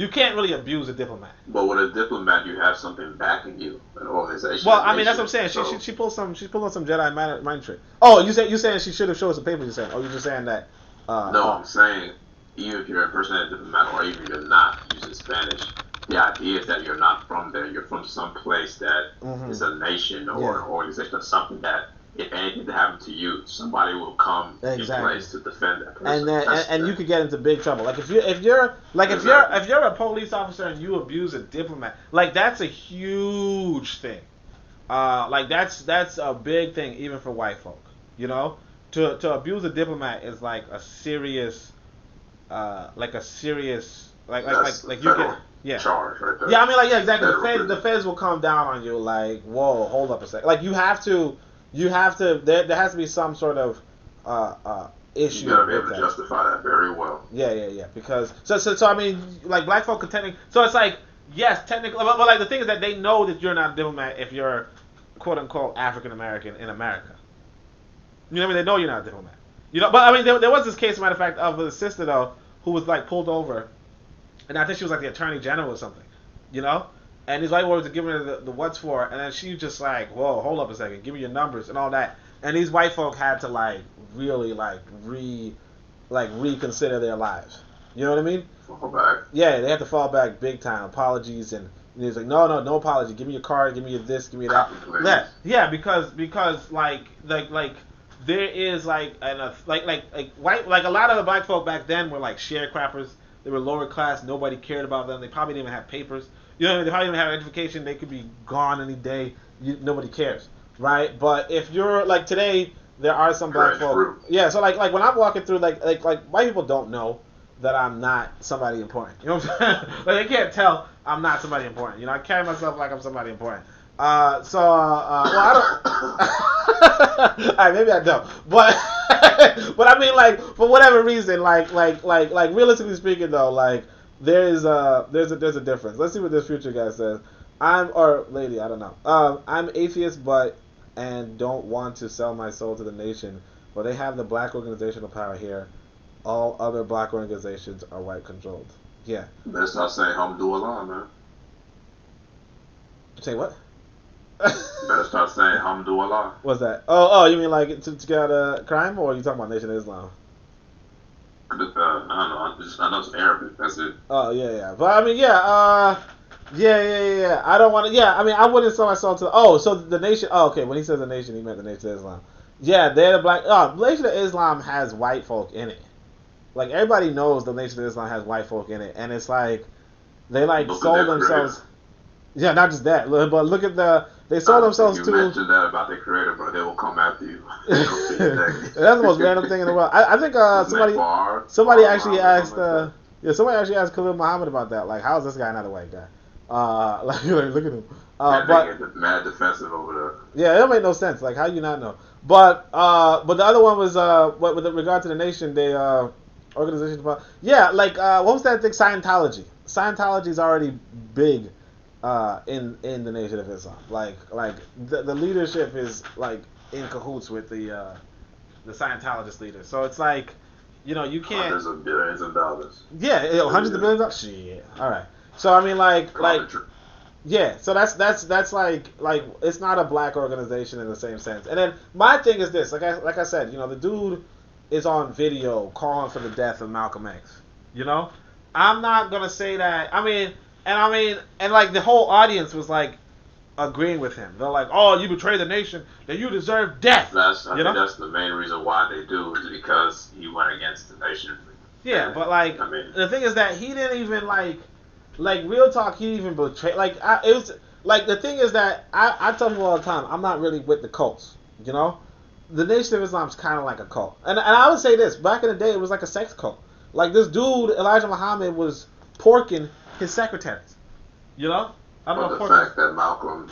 [SPEAKER 1] can't really abuse a diplomat.
[SPEAKER 2] But with a diplomat, you have something backing you, an organization.
[SPEAKER 1] Well, I mean that's what I'm saying. So, she pulled on some Jedi mind trick. Oh, you saying she should have showed us the papers? You're saying? Oh, you're just saying that?
[SPEAKER 2] No, I'm saying even if you're impersonating a diplomat, or even if you're not using Spanish. The idea is that you're not from there. You're from some place that is a nation or an organization or something that, if anything to happen to you, somebody will come in place to defend that person.
[SPEAKER 1] And you could get into big trouble. Like if you're a police officer and you abuse a diplomat, like that's a huge thing. Like that's a big thing even for white folk. You know, to abuse a diplomat is like a serious
[SPEAKER 2] Like
[SPEAKER 1] you get
[SPEAKER 2] charge right there.
[SPEAKER 1] Yeah, I mean, like, yeah, exactly.
[SPEAKER 2] Federal
[SPEAKER 1] The feds will come down on you, like, whoa, hold up a second. Like, you have to. There has to be some sort of issue.
[SPEAKER 2] You gotta be able to justify that very well.
[SPEAKER 1] Yeah. Because so I mean, like, black folk contending. So it's like, yes, technically, but like the thing is that they know that you're not a diplomat if you're quote unquote African American in America. You know what I mean? They know you're not a diplomat. You know, but I mean, there was this case, matter of fact, of a sister though who was like pulled over, and I think she was like the attorney general or something. You know. And these white boys are giving her the what's for, and then she just like, whoa, hold up a second, give me your numbers and all that. And these white folk had to like really like reconsider their lives. You know what I mean?
[SPEAKER 2] Fall back.
[SPEAKER 1] Yeah, they have to fall back big time. Apologies, and he's like, no apology. Give me your card. Give me your this. Give me that. Yeah, because like there is like white like a lot of the black folk back then were like sharecroppers. They were lower class. Nobody cared about them. They probably didn't even have papers. You know, they probably didn't have education. They could be gone any day. Nobody cares, right? But if you're like today, there are some black folk. Yeah, so like when I'm walking through, like white people don't know that I'm not somebody important. You know what I'm saying? Like they can't tell I'm not somebody important. You know, I carry myself like I'm somebody important. Well, I don't. Alright, maybe I don't, but I mean, like for whatever reason, like realistically speaking, though, like there's a difference. Let's see what this future guy says. Lady, I don't know. I'm atheist, and don't want to sell my soul to the nation, but they have the black organizational power here. All other black organizations are white controlled. Yeah.
[SPEAKER 2] Better start saying Alhamdulillah, man.
[SPEAKER 1] Say what?
[SPEAKER 2] Better start saying Alhamdulillah.
[SPEAKER 1] What's that? Oh, you mean like to get out of crime, or are you talking about Nation of Islam?
[SPEAKER 2] I don't know. I know it's Arabic. That's it.
[SPEAKER 1] Oh yeah. But I mean, yeah. I don't want to. Yeah, I mean, I wouldn't sell myself to. Oh, so the nation. Oh, okay. When he says the nation, he meant the Nation of Islam. Yeah, they're the black. Oh, the Nation of Islam has white folk in it. Like everybody knows the Nation of Islam has white folk in it, and it's like they like sold themselves. Yeah, not just that, but look at they sold themselves to.
[SPEAKER 2] You mentioned that about the creator, bro. They will come after you.
[SPEAKER 1] That's the most random thing in the world. I think somebody actually asked somebody actually asked Khalil Muhammad about that. Like, how is this guy not a white guy? Like look at him.
[SPEAKER 2] But mad defensive over there.
[SPEAKER 1] Yeah, it don't make no sense. Like, how you not know? But the other one was with regard to the nation, they organization about what was that thing? Scientology. Scientology is already big. In the Nation of Islam, like the leadership is like in cahoots with the Scientologist leaders. So it's like, you know, you can't.
[SPEAKER 2] Hundreds of billions of dollars.
[SPEAKER 1] Yeah, hundreds of billions of dollars. Shit. All right. So I mean, yeah. So that's like it's not a black organization in the same sense. And then my thing is this, like I said, you know, the dude is on video calling for the death of Malcolm X. You know, I'm not gonna say that. And like the whole audience was like agreeing with him. They're like, "Oh, you betrayed the nation, then you deserve death."
[SPEAKER 2] I think that's the main reason why they do is because he went against the nation.
[SPEAKER 1] Yeah, but like the thing is that he didn't even like real talk. He didn't even betray. It was like the thing is that I tell people all the time, I'm not really with the cults. You know, the Nation of Islam is kind of like a cult, and I would say this: back in the day, it was like a sex cult. Like this dude Elijah Muhammad was porking his secretaries, you know.
[SPEAKER 2] The fact that Malcolm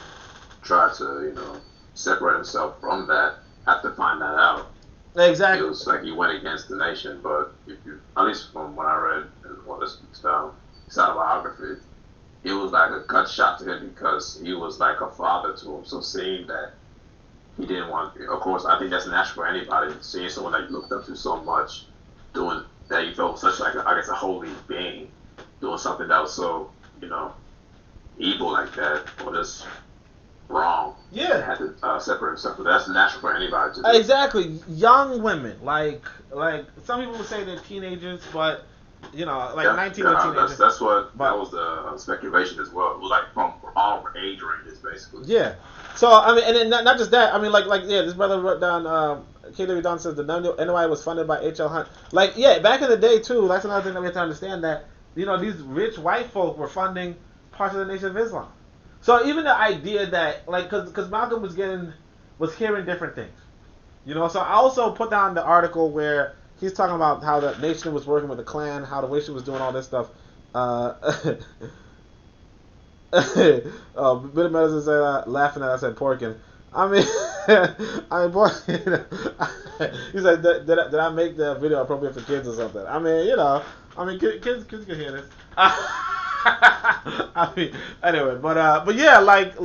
[SPEAKER 2] tried to, you know, separate himself from that after finding that out.
[SPEAKER 1] Exactly.
[SPEAKER 2] It was like he went against the nation, but if you, at least from what I read and his autobiography, it was like a gut shot to him because he was like a father to him. So seeing that he didn't want, of course, I think that's natural for anybody. Seeing someone that you looked up to so much, doing that you felt such like I guess a holy being. Doing something that was so, you know, evil like that, or just wrong.
[SPEAKER 1] Yeah.
[SPEAKER 2] Had to separate himself. But that's natural for anybody to do.
[SPEAKER 1] Exactly. Young women, like some people would say they're teenagers, but you know, like 19 or teenagers.
[SPEAKER 2] That was the speculation as well. It was like from all age ranges, basically.
[SPEAKER 1] Yeah. So I mean, and then not just that. I mean, this brother wrote down. K.W. Don says the NOI was funded by H.L. Hunt. Like, yeah, back in the day too. That's another thing that we have to understand that. You know, these rich white folk were funding parts of the Nation of Islam. So even the idea that, like, because Malcolm was hearing different things. You know, so I also put down the article where he's talking about how the nation was working with the Klan, how the nation was doing all this stuff. Bit of medicine said, laughing at I said porking. I mean, I mean, porking. He's like, did I make the video appropriate for kids or something? I mean, kids can hear this. I mean, anyway, but yeah, like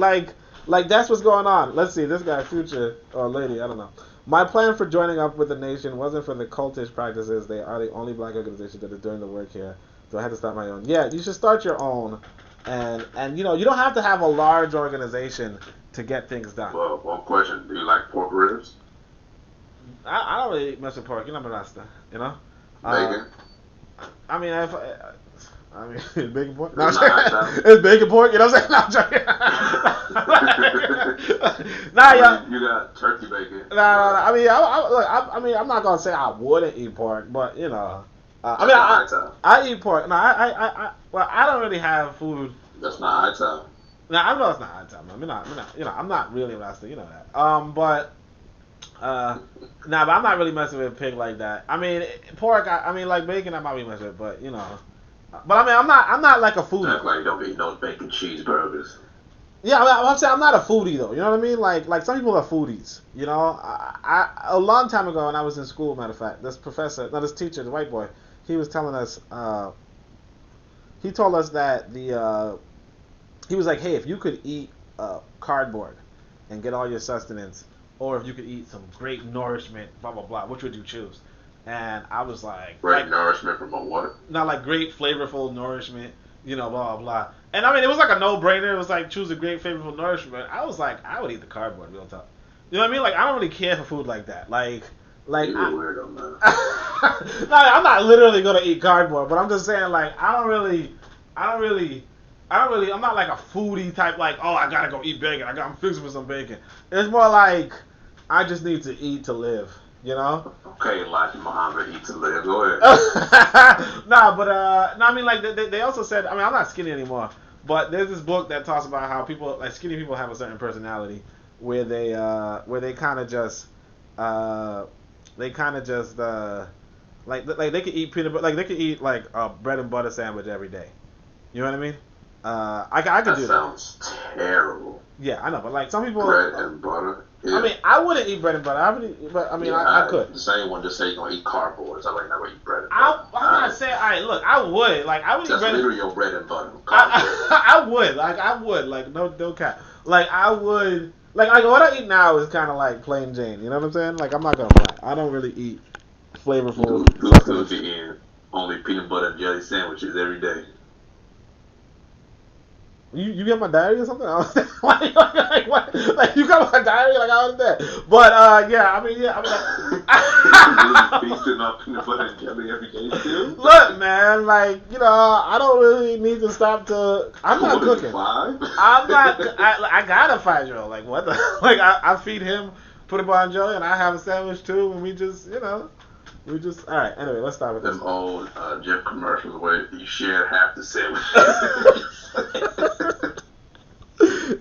[SPEAKER 1] that's what's going on. Let's see, this guy, future or lady, I don't know. My plan for joining up with the nation wasn't for the cultish practices. They are the only black organization that is doing the work here, so I had to start my own. Yeah, you should start your own, and you don't have to have a large organization to get things done.
[SPEAKER 2] Well, one question: do you like pork ribs?
[SPEAKER 1] I don't really mess with pork. I'm a rasta,
[SPEAKER 2] Bacon.
[SPEAKER 1] I mean, bacon pork. No, it's bacon pork. You know what I'm saying? No,
[SPEAKER 2] you got turkey bacon.
[SPEAKER 1] No. I mean, I'm not gonna say I wouldn't eat pork, but I eat pork. No, I don't really have food.
[SPEAKER 2] That's not high time.
[SPEAKER 1] No, I know it's not high time. I'm not really a rasta. You know that. But I'm not really messing with pig like that. I mean, pork. Like bacon, I might be messing with, but But I mean, I'm not like a foodie.
[SPEAKER 2] That's why you don't eat no bacon cheeseburgers.
[SPEAKER 1] Yeah, I'm saying I'm not a foodie though. You know what I mean? Like some people are foodies. I a long time ago when I was in school, matter of fact, this teacher, the white boy, he was telling us. He told us that he was like, hey, if you could eat cardboard and get all your sustenance, or if you could eat some great nourishment, blah blah blah, which would you choose? And I was like,
[SPEAKER 2] great nourishment from a what?
[SPEAKER 1] Not like great flavorful nourishment, blah blah blah. And I mean, it was like a no-brainer. It was like choose a great flavorful nourishment. I was like, I would eat the cardboard real tough. You know what I mean? Like I don't really care for food like that. Like
[SPEAKER 2] you're a weirdo, man.
[SPEAKER 1] No, I'm not literally gonna eat cardboard, but I'm just saying like I'm not like a foodie type. Like I gotta go eat bacon. I'm fixing for some bacon. It's more like I just need to eat to live.
[SPEAKER 2] Okay, Elijah Muhammad, eat to live. Go ahead.
[SPEAKER 1] I mean, like they also said. I mean, I'm not skinny anymore, but there's this book that talks about how people, like skinny people, have a certain personality where they kind of just like they could eat peanut butter, like they could eat like a bread and butter sandwich every day. You know what I mean? I could do that.
[SPEAKER 2] Sounds terrible.
[SPEAKER 1] Yeah, I know, but like some people.
[SPEAKER 2] Bread and butter. Yeah.
[SPEAKER 1] I mean, I wouldn't eat bread and butter. I could.
[SPEAKER 2] The same one just say you're gonna eat cardboard. So I'm gonna eat bread and
[SPEAKER 1] butter. I'm not saying. All right, look, I would. Like, I would eat bread.
[SPEAKER 2] That's literally your bread and butter.
[SPEAKER 1] I would. Like, no cap. Like, I would. Like what I eat now is kind of like plain Jane. You know what I'm saying? Like, I'm not gonna lie. I don't really eat flavorful.
[SPEAKER 2] Who could be eating only peanut butter and jelly sandwiches every day?
[SPEAKER 1] You got my diary or something? Like what? Like you got my diary? Like I was there. But
[SPEAKER 2] feasting on peanut butter and jelly every day still?
[SPEAKER 1] Look, man, like I don't really need to stop to. I'm not cooking. I'm not. I got a 5-year-old. Like what the? Like I feed him peanut butter and jelly, and I have a sandwich too, and we just all right. Anyway, let's start with this.
[SPEAKER 2] Them old Jeff commercials where you share half the sandwich.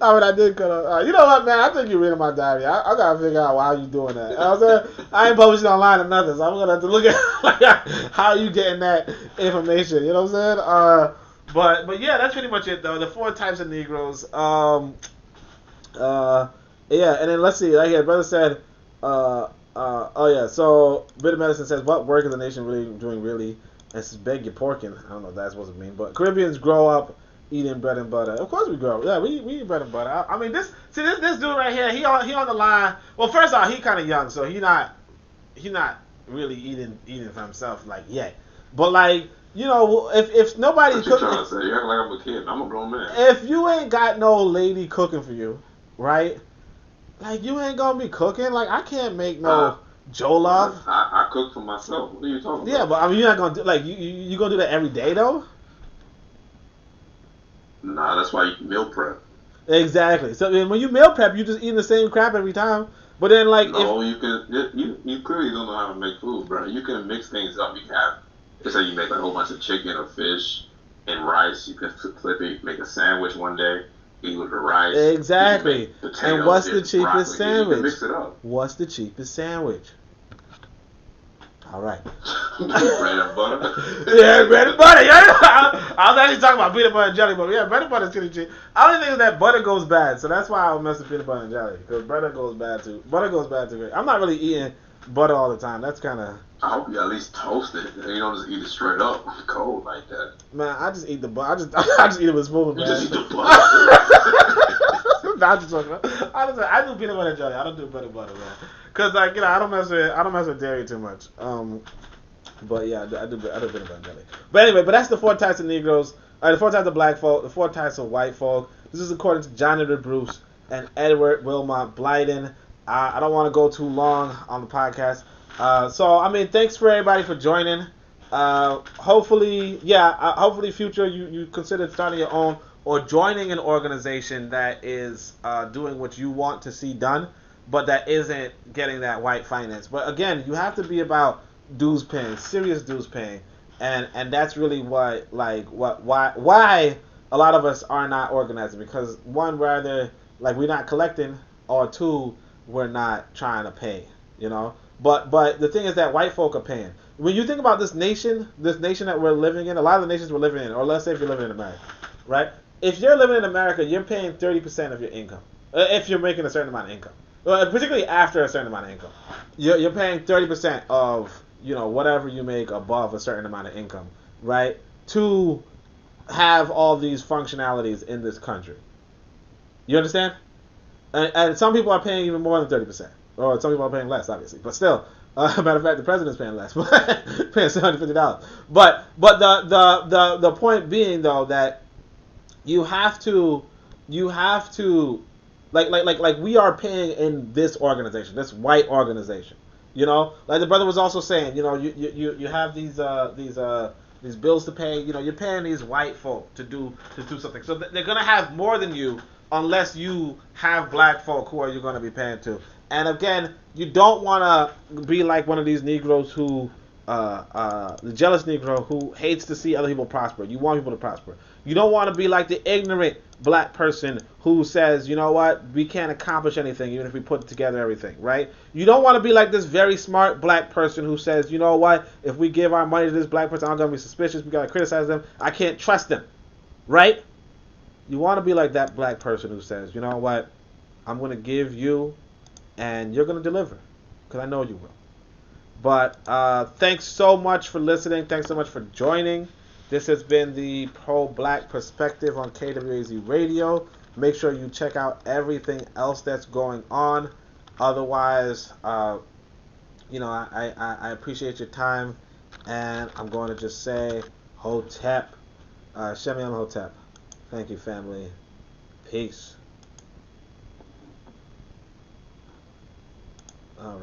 [SPEAKER 1] I mean, I did cut off. You know what, man? I think you're reading my diary. I gotta figure out how you doing that. I ain't publishing online or nothing, so I'm gonna have to look at like how you getting that information. You know what I'm saying? But yeah, that's pretty much it though. The 4 types of Negroes. Yeah, and then let's see. Right here, brother said. Oh yeah. So Bit of Medicine says, what work is the nation really doing? Really? And says, beg your porking. I don't know what that's supposed to mean, but Caribbeans grow up eating bread and butter. Of course we grow. Yeah, we eat bread and butter. I mean, this dude right here, he on the line. Well, first off, he kind of young, so he not really eating for himself like yet. But like, if nobody
[SPEAKER 2] cooking, trying to say? You act like I'm a kid. I'm a grown man.
[SPEAKER 1] If you ain't got no lady cooking for you, right? Like you ain't gonna be cooking. Like I can't make no jollof.
[SPEAKER 2] I cook for myself. What are you talking about?
[SPEAKER 1] Yeah, but I mean, you're not gonna do like you gonna do that every day though.
[SPEAKER 2] Nah, that's why you meal prep.
[SPEAKER 1] Exactly. So when you meal prep, you just eating the same crap every time. But then, like,
[SPEAKER 2] you clearly don't know how to make food, bro. You can mix things up. You can have, just say you make like a whole bunch of chicken or fish and rice. You can flip it, make a sandwich one day, eat with the rice.
[SPEAKER 1] Exactly. And what's the cheapest sandwich?
[SPEAKER 2] You can mix it up.
[SPEAKER 1] What's the cheapest sandwich? All right.
[SPEAKER 2] Bread and butter.
[SPEAKER 1] Yeah, bread and butter. Yeah, I was actually talking about peanut butter and jelly, but yeah, bread and butter is skinny cheap. I only think that butter goes bad, so that's why I don't mess with peanut butter and jelly, because butter goes bad too. Butter goes bad too. I'm not really eating butter all the time. That's kind of.
[SPEAKER 2] I hope you at least toast it. You don't just eat it straight up, cold like that.
[SPEAKER 1] Man, I just eat the butter. I just eat it with a spoon, man.
[SPEAKER 2] You just eat the butter.
[SPEAKER 1] Nah, I'm just talking about. Honestly, I do peanut butter and jelly. I don't do butter, man. Cause like I don't mess with dairy too much. But yeah, I do peanut butter and jelly. But anyway, that's the 4 types of Negroes. The 4 types of black folk, the 4 types of white folk. This is according to Jonathan Bruce and Edward Wilmot Blyden. I don't want to go too long on the podcast. So I mean, thanks for everybody for joining. Hopefully future you consider starting your own or joining an organization that is doing what you want to see done, but that isn't getting that white finance. But again, you have to be about dues paying, serious dues paying, and that's really why a lot of us are not organizing, because one, rather we're not collecting, or two, we're not trying to pay, But the thing is that white folk are paying. When you think about this nation that we're living in, a lot of the nations we're living in, or let's say if you're living in America, right? If you're living in America, you're paying 30% of your income, if you're making a certain amount of income, particularly after a certain amount of income, you're paying 30% of whatever you make above a certain amount of income, right? To have all these functionalities in this country. You understand? And some people are paying even more than 30%. Or some people are paying less, obviously. But still, matter of fact, the president's paying less. Paying $750. But the point being, though, that you have to like we are paying in this organization, this white organization. Like the brother was also saying, you have these bills to pay. You're paying these white folk to do something. So they're gonna have more than you, unless you have black folk who are you gonna be paying to. And again, you don't want to be like one of these Negroes who, the jealous Negro who hates to see other people prosper. You want people to prosper. You don't want to be like the ignorant black person who says, you know what, we can't accomplish anything even if we put together everything, right? You don't want to be like this very smart black person who says, you know what, if we give our money to this black person, I'm going to be suspicious, we got to criticize them, I can't trust them, right? You want to be like that black person who says, you know what, I'm going to give you and you're going to deliver, because I know you will. But thanks so much for listening. Thanks so much for joining. This has been the Pro-Black Perspective on KWAZ Radio. Make sure you check out everything else that's going on. Otherwise, I appreciate your time, and I'm going to just say Hotep. Shem Yam Hotep. Thank you, family. Peace.